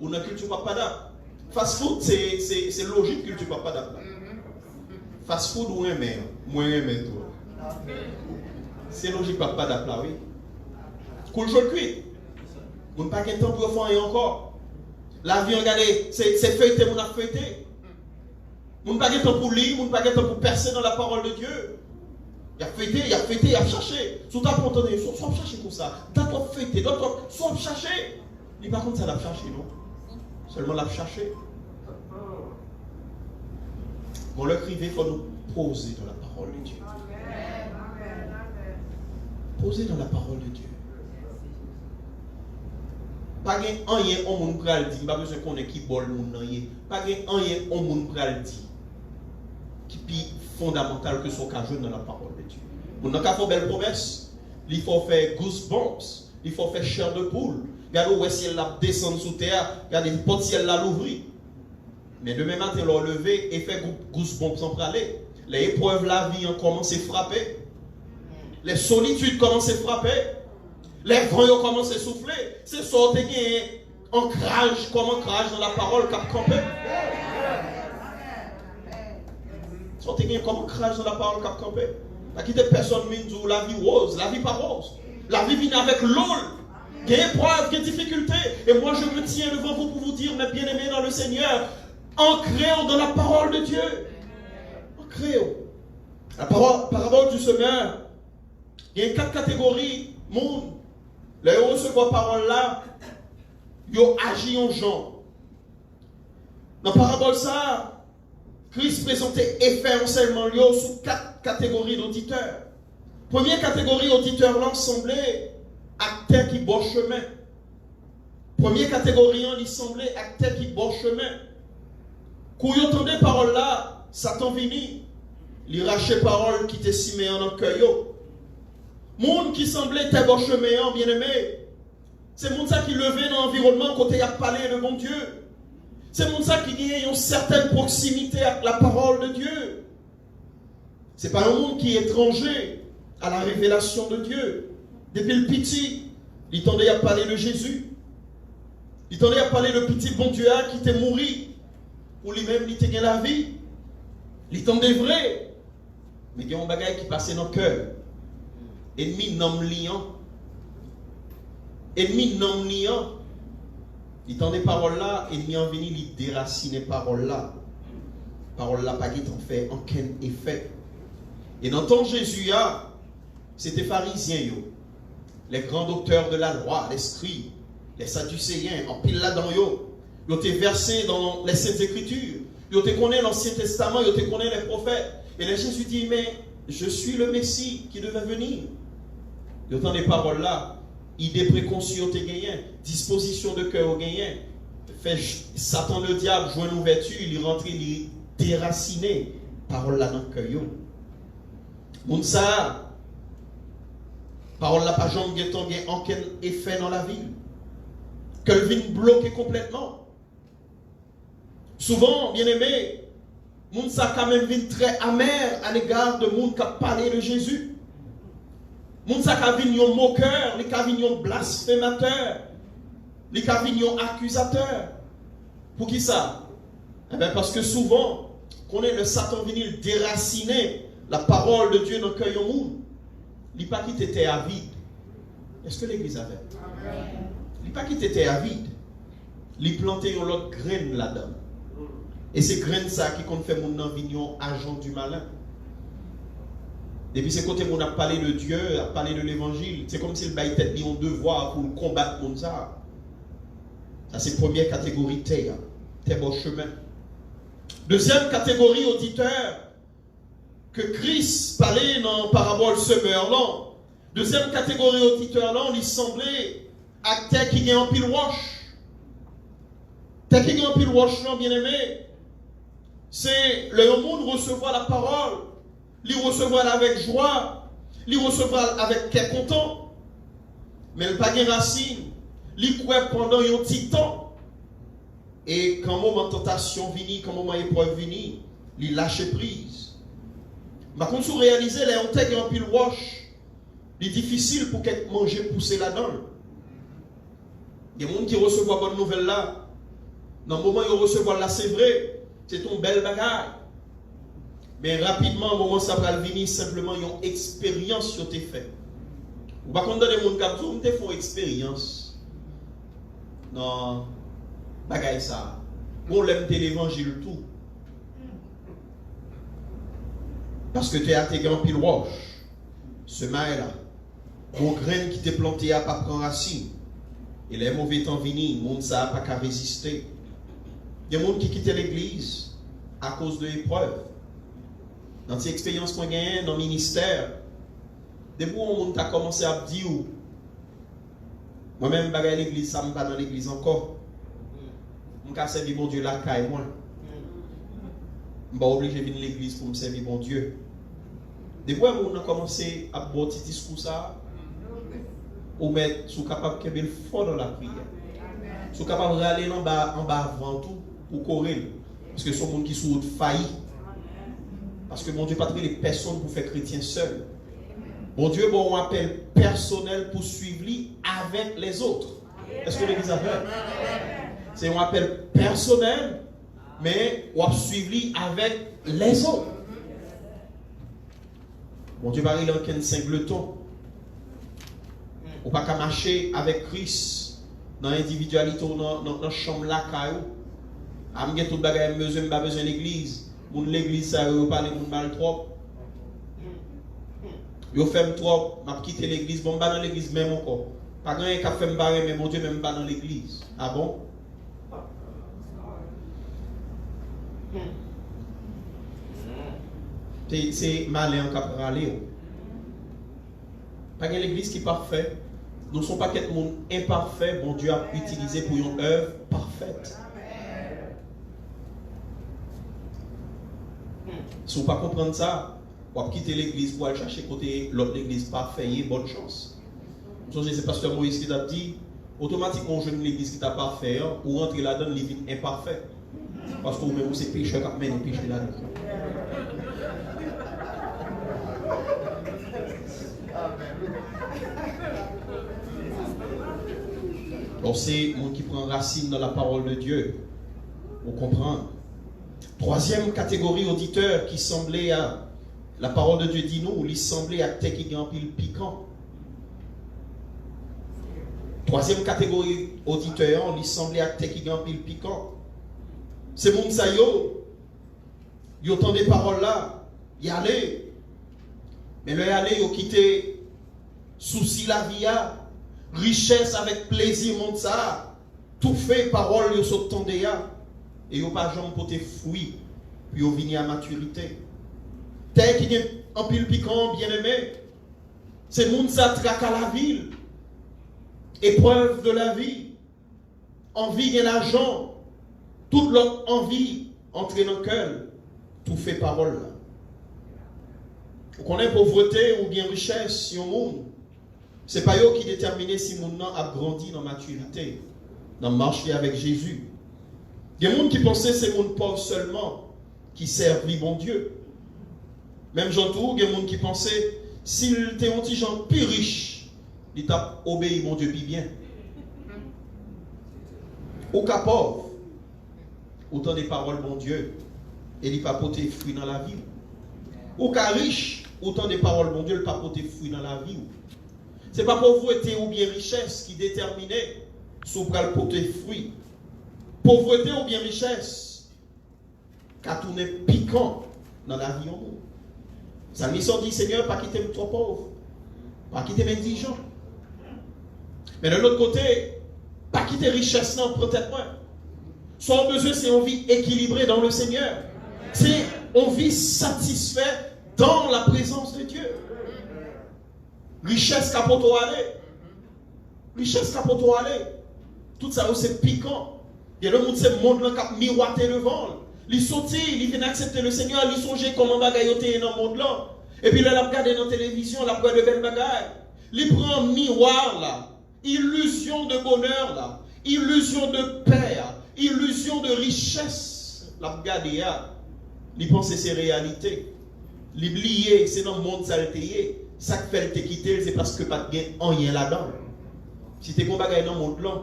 ou dans culture papada. Fast food, c'est logique culture papada. Fast food ou un mère. Moi, un mère. C'est logique papada là, oui. Cool chaud cuit. On n'a pas de temps pour faire encore. La vie, regardez, c'est feuilleté, on a feuilleté. On n'a pas de temps pour lire, on n'a pas de temps pour percer dans la parole de Dieu. Il a feuilleté, il a cherché. Sous ta porte, soit chercher comme ça. D'autres feuilleté, d'autres soit chercher. Mais par contre, ça l'a cherché, non? Seulement l'a cherché. Quand le crivé, il faut nous poser dans la parole de Dieu. Poser dans la parole de Dieu. Pas rien au monde pral dit, pas besoin qu'on ait qui bol moun nan yé. Pas rien au monde pral dit qui est fondamental que son cas jeune dans la parole de Dieu. On n'a qu'à faire belle promesse. Il faut faire goosebumps, il faut faire chair de poule. Regardez où est-ce qu'elle descend sous terre, regardez le pot ciel l'a l'ouvrir. Mais demain matin, leur lever et faire goosebumps sans praler. Les épreuves de la vie ont commencé à frapper. Les solitudes commencent à frapper. Les vents ont commencé à souffler. C'est sorti un ancrage comme ancrage dans la parole qu'a campé. Sorti comme ancrage dans la parole qu'a campé. Pas quitter personne ou la vie rose, la vie pas rose. La vie vient avec l'eau. Il y a des épreuves, des difficultés. Et moi je me tiens devant vous pour vous dire, mes bien-aimés dans le Seigneur, ancrez dans la parole de Dieu. Ancrez. La parabole du semeur. Il y a 4 catégories monde. Les héros recevoir parole là, ils agissent en gens. Dans la parabole ça, Christ présentait effet enseignement sous 4 catégories d'auditeurs. Première catégorie d'auditeurs là semblait acteurs qui bon chemin. Première catégorie il semblait acteurs qui bon chemin. Quand ils entendaient parole là, Satan vini, il rachait parole qui était simé en cœur. Monde qui semblait être bon chemin, bien aimé. C'est monde ça qui levait dans l'environnement côté il a parlé de bon Dieu. C'est monde ça qui a une certaine proximité avec la parole de Dieu. C'est pas un monde qui est étranger à la révélation de Dieu. Depuis le petit, il tendait à parler de Jésus. Il tendait à parler de petit bon Dieu qui était mort pour lui-même, il était la vie. Il tendait vrai. Mais il y a un bagage qui passait dans le cœur. Ennemi nom liant. Ennemi nom liant. Il tend des paroles là, ennemi en venu, il déracine les paroles là. Paroles là, pas qui t'en fait aucun effet. Et dans le temps de Jésus, c'était pharisiens, les grands docteurs de la loi, les scribes, les sadducéens, en pile là-dedans, ils étaient versés dans les Saintes Écritures. Ils étaient connus l'Ancien Testament, ils étaient connus les prophètes. Et les Jésus dit, mais je suis le Messie qui devait venir. Ils entendent des paroles là. Idée préconçue ont gagné, disposition de cœur ont gagné. Fait Satan le diable joue une ouverture, il rentre, il déraciné. Parole là dans le cœur. Moun ça, parole là pas jamais aucun effet dans la vie. Que le vin bloqué complètement. Souvent, bien aimé, moun ça quand même vin très amer à l'égard de moun qui a parlé de Jésus. Moun sa ka vin yon moqueur, li ka vin yon blasphémateur, li ka vin yon accusateur. Pour qui ça? Eh bien parce que souvent, qu'on est le Satan venu déraciner la parole de Dieu dans le cœur de monde. Il n'a pas qui était avide. Est-ce que l'église avait? Il n'a pas qui était avide. Il plantait une autre graine là-dedans. Et c'est graine ça qui compte faire mon vignon agent du malin. Depuis ce côté, on a parlé de Dieu, a parlé de l'évangile. C'est comme s'il avait peut-être mis un devoir pour combattre comme ça. Ça, c'est la première catégorie terre. Terre bon chemin. Deuxième catégorie auditeur que Christ parlait dans la parabole semeur là. Deuxième catégorie auditeur là, on lui semblait à terre qui gagne en pile wash. Terre qui gagne en pile wash là, bien aimé. C'est le monde recevoir la parole. Li recevoir avec joie, li recevoir avec cœur content, mais le pas de racine, li croit pendant un petit temps, Et quand moment tentation vini, quand moment épreuve vini, il lâche prise. Par contre, si vous réalisez, les on en pile wash, il est difficile pour quelqu'un manger pousser là-dedans. Il y a des gens qui reçoivent bonne nouvelle là. Dans le moment où ils reçoivent là, c'est vrai, c'est ton bel bagage. Mais rapidement, au moment où ça va venir, simplement, ils ont expérience sur tes faits. Ou par contre, dans les gens qui font expérience. Non, bagage ça. On l'aime de l'évangile tout. Parce que tu es à tes grands pile roche. Ce mail-là, vos graines qui t'es planté à pas prendre racine. Et les mauvais temps venus, le monde ça n'a pas qu'à résister. Il y a des gens qui quittent l'église à cause de l'épreuve. Dans ces expériences qu'on gagne dans le ministère, depuis où on a commencé à dire, moi-même, je vais à l'église, ça ne me pas dans l'église encore. Je vais servir mon Dieu là, et moi. Je ne suis pas obligé de venir à l'église pour me servir mon Dieu. Depuis où on a commencé à boire ce discours, ça, ou mettre, sont capables de faire fort dans la prière. Sont capables d'aller en bas avant tout pour courir. Parce que ce sont des gens qui sont faillis. Parce que mon Dieu n'a pas trouvé les personnes pour faire chrétien seul. Mon Dieu a un appel personnel pour suivre lui avec les autres. Est-ce que l'église a fait? C'est un appel personnel, mais on suivre lui avec les autres. Mon Dieu va il en qu'un singleton. On ne peut pas marcher avec Christ dans l'individualité ou dans la chambre là. Je n'ai pas besoin de l'église. L'église, ça veut parler de mal trop. Je fais trop, je quitte l'église, je ne vais pas dans l'église même encore. Pas grand qui a fait me barrer, mais mon Dieu, même pas dans l'église. Ah bon? C'est malin qui a parlé. Pas l'église qui est parfaite. Nous ne sommes pas quelqu'un monde imparfait, bon Dieu a utilisé pour une œuvre parfaite. Si vous ne pas comprendre ça, vous pouvez quitter l'église pour aller chercher côté l'autre église parfaite, bonne chance. C'est pasteur Moïse qui t'a dit, automatiquement, je ne l'église qui t'a parfait, ou rentrer là-dedans, les vies imparfait. Parce que vous-même, c'est pécheur qui mène péché là-dedans. Donc c'est monde qui prend racine dans la parole de Dieu. Vous comprenez? Troisième catégorie auditeur qui semblait à la parole de Dieu dit nous, il semblait à tes qui pile piquant. Troisième catégorie auditeur, il semblait à tes qui pile piquant. C'est monde ça yo entend des paroles là, y aller. Mais le y aller, yo quitter souci la vie richesse avec plaisir monde ça. Tout fait parole yo s'entendait et yo pas jamais porter fruit puis yo venir à maturité. Tel qui est en pile piquant bien aimé. C'est monde ça traque à la ville. Épreuve de la vie. Envie de l'argent. Toute l'autre envie entrer dans le cœur. Tout fait parole là. Vous connaissez pauvreté ou bien richesse si on monde. C'est pas eux qui déterminent si mon nom a grandi dans la maturité, dans marcher avec Jésus. Il y a des gens qui pensaient que c'est mon pauvre seulement qui servent le bon Dieu. Même j'entends, il y a des gens qui pensaient s'il était un petit gens plus riche, il t'a obéi mon Dieu plus bien. Ou qu'à pauvre, autant des paroles bon Dieu, et il pas porter fruit dans la vie. Ou qu'à riche, autant des paroles bon Dieu, il pas porter fruit dans la vie. Ce n'est pas pauvreté ou bien richesse qui déterminait si vous allez porter fruit. Pauvreté ou bien richesse, car tout est piquant dans la vie en nous. Sa mission dit, Seigneur, pas quitter trop pauvre, pas quitter m'indigent. Mais de l'autre côté, pas quitter richesse, non, peut-être moins. Son besoin, c'est une vie équilibrée dans le Seigneur. C'est une vie satisfaite dans la présence de Dieu. Richesse capoto aller. Richesse capoto aller. Tout ça, c'est piquant. Et le monde, c'est monde là qui miroiter devant. Il sortit, il vient accepter le Seigneur, il songeait comment bagayoter dans le monde là. Et puis là, il a regardé dans la télévision, il a regardé de belles bagailles. Il prend miroir là. Illusion de bonheur là. Illusion de paix là. illusion de richesse, la regarder, il pense que c'est réalité. L'oublier, c'est dans le monde ça le payer. Ça qui fait te quitter, c'est parce que pas de rien là-dedans. Si tu es combat dans le monde là,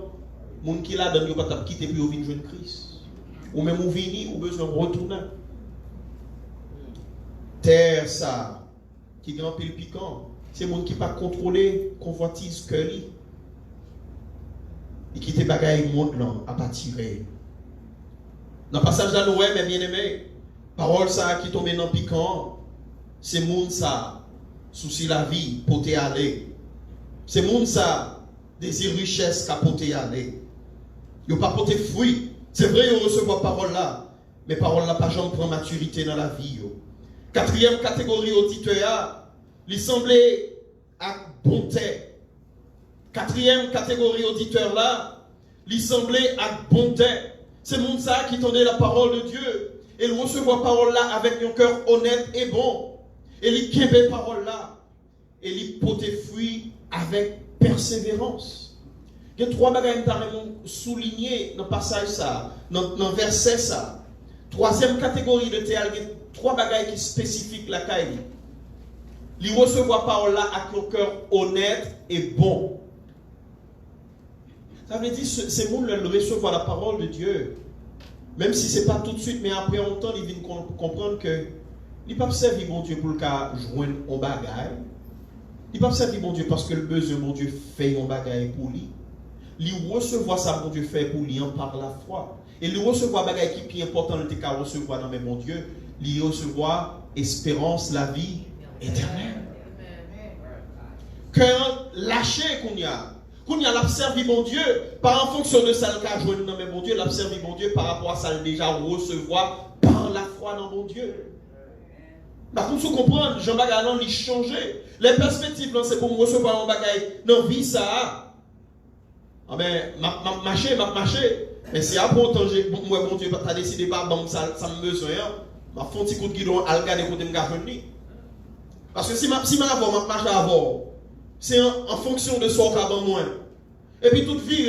les gens qui là-dedans, ils ne pas quitter puis ils viennent jouer Christ. Ou même ou venir, ou besoin de retourner. Terre ça, qui est grand pile piquant, c'est les gens qui ne pas contrôler convoitise que lui. Et qui te bagaille monde là, à pas tirer. Dans le passage de Noël, mes bien-aimés, parole ça qui tombe dans piquant, c'est monde ça, souci la vie, pour te aller. C'est monde ça, désir richesse, qu'a pour te aller. Ils n'ont pas porté fruit. C'est vrai, ils reçoivent parole là, mais parole là, pas jamais prend maturité dans la vie. Quatrième catégorie auditeur, il semblait à bonté. Quatrième catégorie auditeur là, il semblait à bonté. C'est monde ça qui tenait la parole de Dieu. Et il recevait parole là avec un cœur honnête et bon. Et il kébait parole là. Et il portait fruit avec persévérance. Il y a trois bagages qui soulignés dans le passage ça, dans le verset ça. Troisième catégorie de théâtre, il y a trois bagages qui spécifiques la caille. Il recevoir parole là avec un cœur honnête et bon. Ça veut dire c'est monde le recevoir la parole de Dieu. Même si ce n'est pas tout de suite, mais après un temps, il vient comprendre que il ne peut pas servir mon Dieu pour le cas joindre un bagage. Il ne peut pas servir mon Dieu parce que le besoin mon Dieu fait un bagage pour lui. Il recevoir ça mon Dieu fait pour lui par la foi. Et il recevoir bagage qui est plus important le cas recevoir dans mon Dieu, il recevoir espérance, la vie éternelle. Quand lâché qu'on y a. Qu'on y a l'observé mon Dieu, par en fonction de ça, le cas joué dans mon Dieu, l'observé mon Dieu par rapport à ça, déjà recevoir par la foi dans mon Dieu. Par contre, vous comprenez, Jean Bagalan, il changé. Les perspectives, c'est pour me recevoir un bagage dans la vie, ça. Ah ben, m'a marché. Mais si après autant, moi, mon Dieu, tu as décidé pas, bon, ça me besoin, m'a fait un petit coup de guidon, à regarder côté de me. Parce que si m'a marché avant, c'est en fonction de ce qu'a besoin. Et puis toute vie,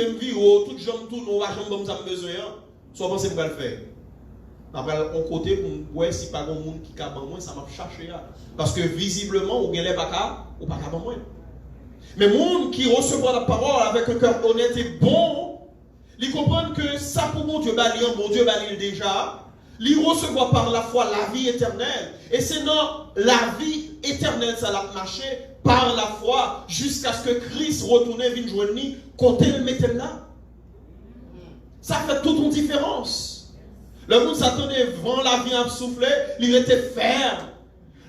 toute jambe, tout nous, jambe, ça me besoin. Soit pensez pour le faire. Après, on côté pour voir si pas grand monde qui a besoin, ça m'a cherché. Parce que visiblement, ou bien les baka, ou pas besoin. Mais monde qui recevra la parole avec un cœur honnête et bon, ils comprennent que ça pour mon Dieu, mon Dieu balise déjà. Ils recevoir par la foi la vie éternelle. Et c'est dans la vie éternelle, ça l'a marché par la foi jusqu'à ce que Christ retourne et vienne joindre nous, côté le mettre là. Ça fait toute une différence. Le monde s'attendait vent la vie à souffler, il était ferme.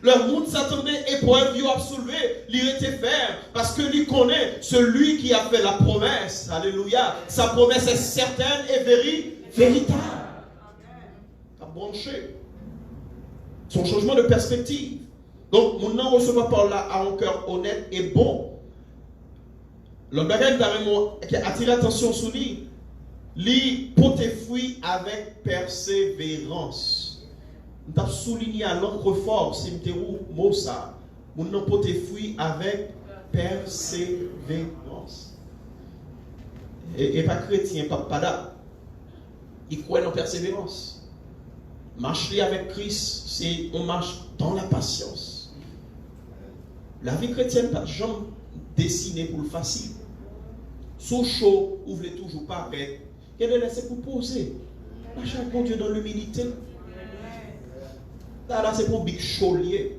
Le monde s'attendait épreuve à soulever, il était ferme. Parce que lui connaît celui qui a fait la promesse. Alléluia. Sa promesse est certaine et véritable. Branché. Son changement de perspective. Donc, maintenant, recevoir par là à un cœur honnête et bon. Le bagage qui a attiré l'attention sur lui, lui porte fruit avec persévérance. Nous avons souligné à l'encre fort, si nous avons mot ça. Nous avons porté fruit avec persévérance. Et pas chrétien, pas pada. Il croit en persévérance. Marcher avec Christ, c'est on marche dans la patience. La vie chrétienne pas jamais dessinée pour le facile. Sous chaud, vous voulez toujours pas avec. Qu'elle est laissée pour poser. Marcher avec mon Dieu dans l'humilité. Là, c'est pour big chaud lié.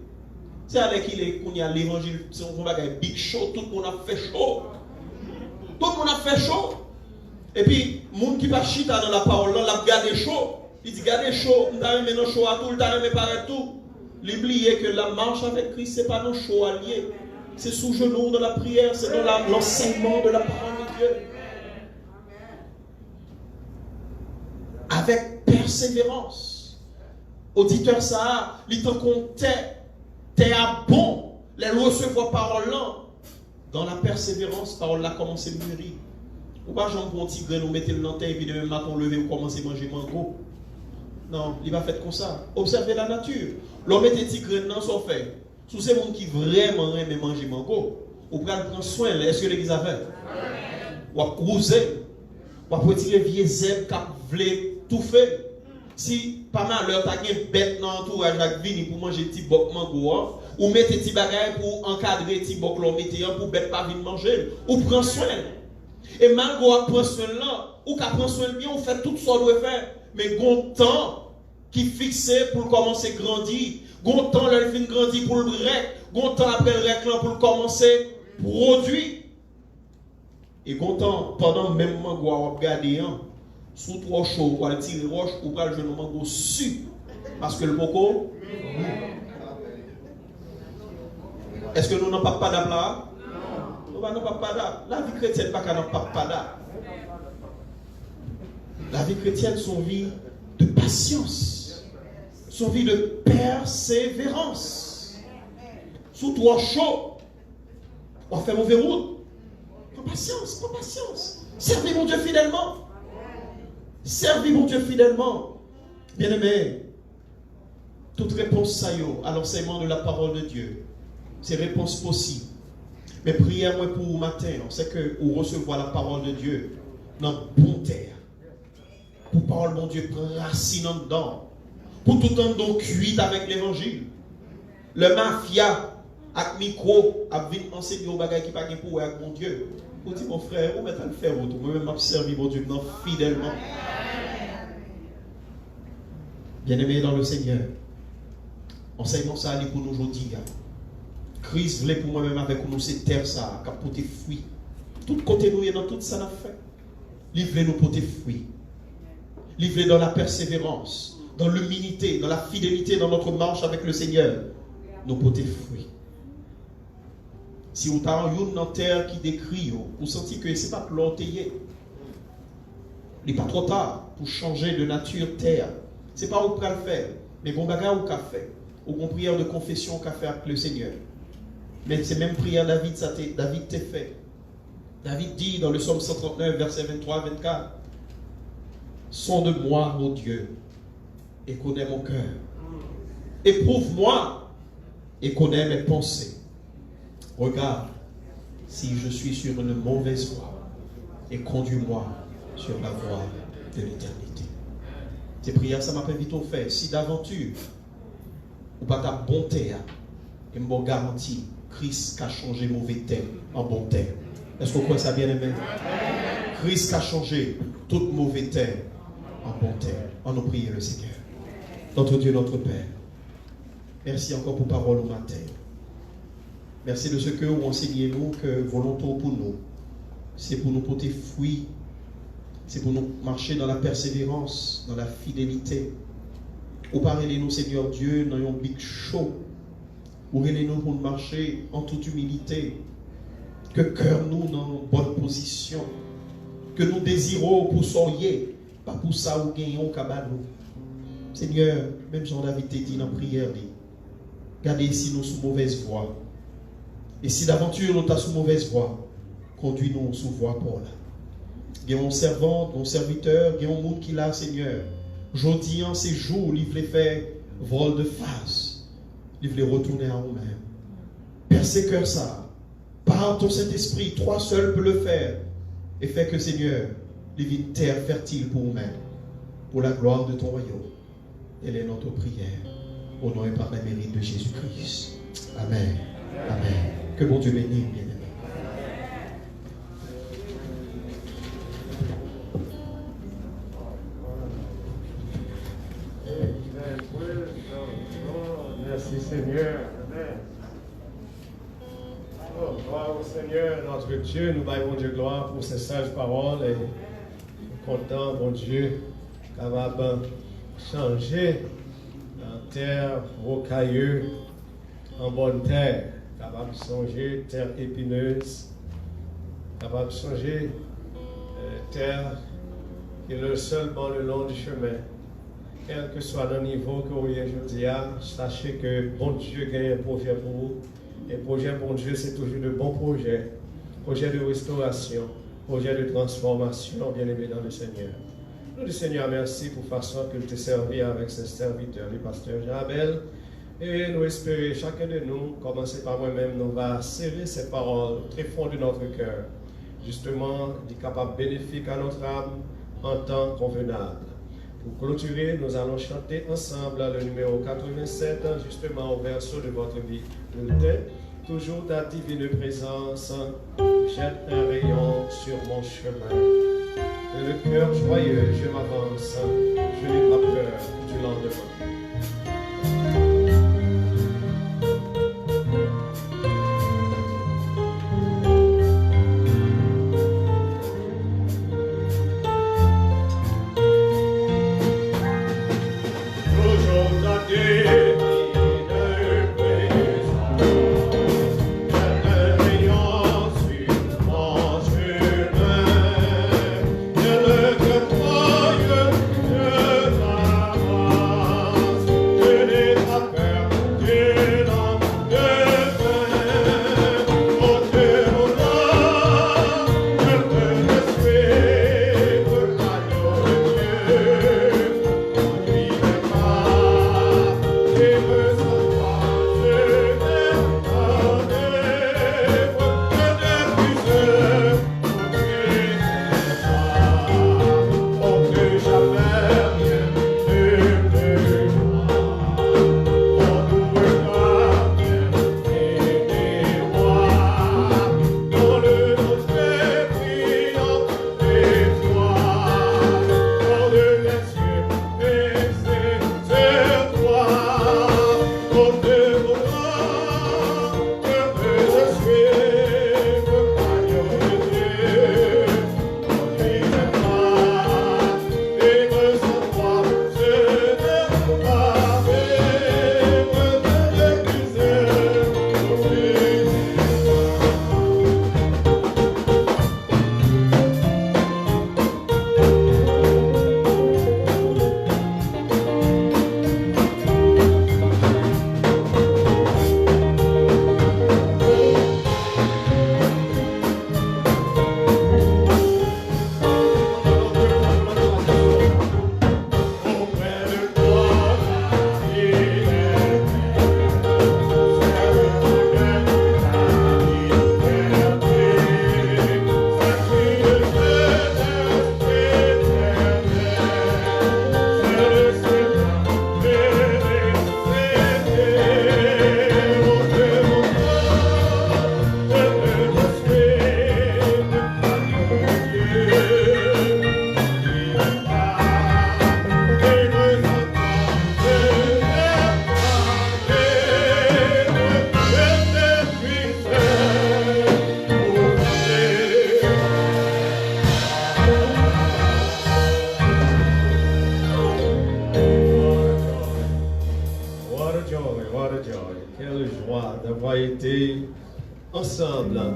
C'est avec qu'il y a l'évangile, c'est un bagage big chaud, tout le monde a fait chaud. Tout le monde a fait chaud. Et puis, les gens qui va chita dans la parole, l'a gardé chaud. Il dit, gardez chaud, nous avons mis nos chaud à tout, nous avons mis paraître tout. L'oublier que la marche avec Christ, ce n'est pas nos chaud alliés. C'est sous genou de la prière, c'est dans l'enseignement de la parole de Dieu. Avec persévérance. Auditeur ça, il te comptait, t'es à bon, les recevoir parole là. Dans la persévérance, parole là commence à mûrir. Ou pas, j'en prends un petit grain, nous mettez le nantais, et puis demain matin, on lever, ou commencer à manger mango. Non, il va faire comme ça. Observez la nature. L'homme met des petits grains dans son fait. Sous ces gens qui vraiment aiment manger mango, ou prendre soin, est-ce que l'église a fait? Ou à crouser, ou à retirer vieux zèbres qui voulait tout faire. Si pas malheur, tu as une bête dans l'entourage avec vini pour manger petit boc mango, ou mettre petit bagage pour encadrer petit boc l'on mettez pour bête pas venir manger, ou prendre soin. Et mango prend soin là, ou qu'à prendre soin bien, on fait tout ce qu'on doit faire. Mais gon temps qui fixé pour commencer à grandir, gon temps là il fin grandir pour le rec, gon temps après le rec là pour commencer à produire. Et gon temps pendant même mango à regarder sous trop chaud pour aller tirer roche ou pas le jeune mango su parce que le coco. Est-ce que nous n'avons pas d'âme là? Nous n'avons pas d'âme. La vie chrétienne pas qu'à pas d'âme. La vie chrétienne, son vie de patience, son vie de persévérance. Sous trop chaud, on fait mauvais route. Pas patience. Servez mon Dieu fidèlement. Servez mon Dieu fidèlement. Bien-aimé, toute réponse à l'enseignement de la parole de Dieu, c'est réponse possible. Mais prière moi pour vous matin, on sait que vous recevoir la parole de Dieu dans bon terre. Pour parole mon Dieu prend racine en dedans. Pour tout le temps cuite avec l'évangile. Le mafia avec micro a vu enseigner aux bagages qui pas pour avec mon Dieu. Pour dire mon frère, vous mettez à le faire autre. Moi-même m'observe mon Dieu non fidèlement. Bien-aimés dans le Seigneur, enseignement ça allait pour nous aujourd'hui. Christ voulait pour moi-même avec nous, c'est terre ça, qui a porté fruit. Tout côté nous et dans tout ça n'a fait. Il voulait nous porter fruit. Il voulait dans la persévérance, dans l'humilité, dans la fidélité, dans notre marche avec le Seigneur, nous porter fruit. Si vous avez une dans terre qui décrit, vous sentez que ce n'est pas planté. Il n'est pas trop tard pour changer de nature terre. Ce n'est pas où vous pouvez le faire, mais bon bagage ou fait, ou bon prière de confession qu'a fait avec le Seigneur. Mais c'est même prière David t'a fait. David dit dans le psaume 139, verset 23-24, sonde-moi, ô Dieu, et connais mon cœur. Éprouve-moi et connais mes pensées. Regarde si je suis sur une mauvaise voie et conduis-moi sur la voie de l'éternité. Ces prières, ça m'a pas vite fait. Si d'aventure, ou pas ta bonté, et me garantit, Christ a changé mauvais terre en bon terre. Est-ce qu'on croit ça bien aimé? Christ a changé toute mauvaise terre en bon terre. On nous prie le Seigneur. Notre Dieu, notre Père. Merci encore pour parole au matin. Merci de ce que vous enseignez-nous que volonté pour nous, c'est pour nous porter fruit, c'est pour nous marcher dans la persévérance, dans la fidélité. Vous parlez-nous, Seigneur Dieu, dans un bic chaud. Vous parlez-nous pour nous marcher en toute humilité. Que cœur nous dans une bonne position. Que nous désirons pour soyez, pas pour ça ou gagnons cabanou. Seigneur, même Jean-David t'a dit dans la prière, regardez ici nous sous mauvaise voie. Et si d'aventure nous sommes sous mauvaise voie, conduis-nous sous voie pour là. Il y a un servant, un serviteur, il y a un monde qui l'a, Seigneur. Aujourd'hui, en ces jours, il voulait faire vol de face. Il voulait retourner à nous-mêmes. Père, c'est cœur ça. Par ton Saint-Esprit, toi seul peux le faire. Et fais que, Seigneur, il vienne une terre fertile pour nous-mêmes. Pour la gloire de ton royaume. Telle est notre prière. Au nom et par la mérite de Jésus-Christ. Amen. Amen. Que bon Dieu bénisse, bien-aimé. Merci Seigneur. Amen. Oh, gloire au Seigneur, notre Dieu. Nous baillons, Dieu, gloire pour ces sages paroles. Et nous comptons, bon Dieu, capable de changer la terre rocailleuse en bonne terre. Capable de changer terre épineuse. Capable de changer terre qui est le seul bon le long du chemin. Quel que soit le niveau que vous voyez aujourd'hui, sachez que bon Dieu gagne un projet pour vous. Et projet bon Dieu, c'est toujours de bons projets. Projet de restauration, projet de transformation, bien aimé dans le Seigneur. Nous disons Seigneur, merci pour la façon que tu t'es servi avec ses serviteurs, le pasteur Jean-Abel. Et nous espérons, chacun de nous, commencer par moi-même, nous va serrer ces paroles très fond de notre cœur. Justement, d'être capable bénéfique à notre âme, en temps convenable. Pour clôturer, nous allons chanter ensemble le numéro 87, justement au verso de votre bulletin. Toujours ta divine présence jette un rayon sur mon chemin. Et le cœur joyeux, je m'avance, je n'ai pas peur du lendemain.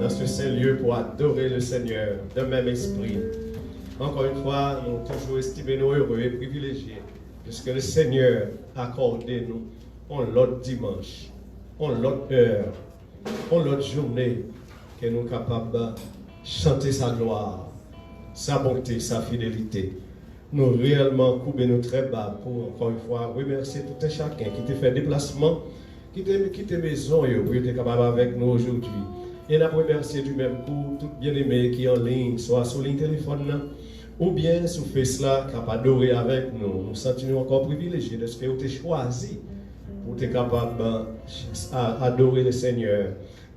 Dans ce saint lieu pour adorer le Seigneur d'un même esprit. Encore une fois, nous avons toujours estimé nous heureux et privilégiés puisque le Seigneur a accordé nous l'autre dimanche, l'autre heure, l'autre journée que nous sommes capables de chanter sa gloire, sa bonté, sa fidélité. Nous réellement coupons nous très bas pour encore une fois remercier tout un chacun qui t'a fait déplacement, qui t'a quitté maison pour être capable avec nous aujourd'hui. Et nous remercier du même coup tout bien-aimé qui est en ligne, soit sur ligne téléphone ou bien sur Facebook, qui a adoré avec nous. Nous sentons encore privilégiés de ce que vous avez choisi pour être capable d'adorer le Seigneur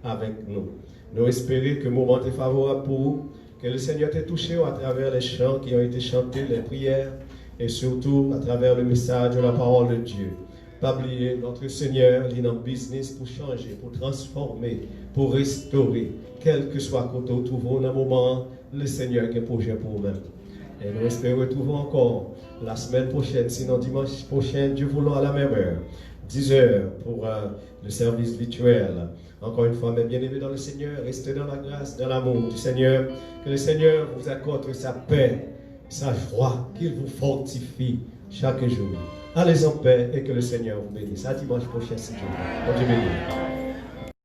avec nous. Nous espérons que le moment est favorable pour vous, que le Seigneur t'ait touché à travers les chants qui ont été chantés, les prières et surtout à travers le message de la parole de Dieu. Pas oublier, notre Seigneur, il est en business pour changer, pour transformer, pour restaurer. Quel que soit quand nous trouvons dans un moment, le Seigneur a un projet pour nous-mêmes. Et nous espérons retrouver encore la semaine prochaine, sinon dimanche prochain, Dieu voulant à la même heure, 10 heures pour le service virtuel. Encore une fois, mes bien-aimés dans le Seigneur, restez dans la grâce, dans l'amour du Seigneur. Que le Seigneur vous accorde sa paix, sa joie, qu'il vous fortifie chaque jour. Allez en paix et que le Seigneur vous bénisse. À dimanche prochain, si Dieu veut. Dieu bénisse.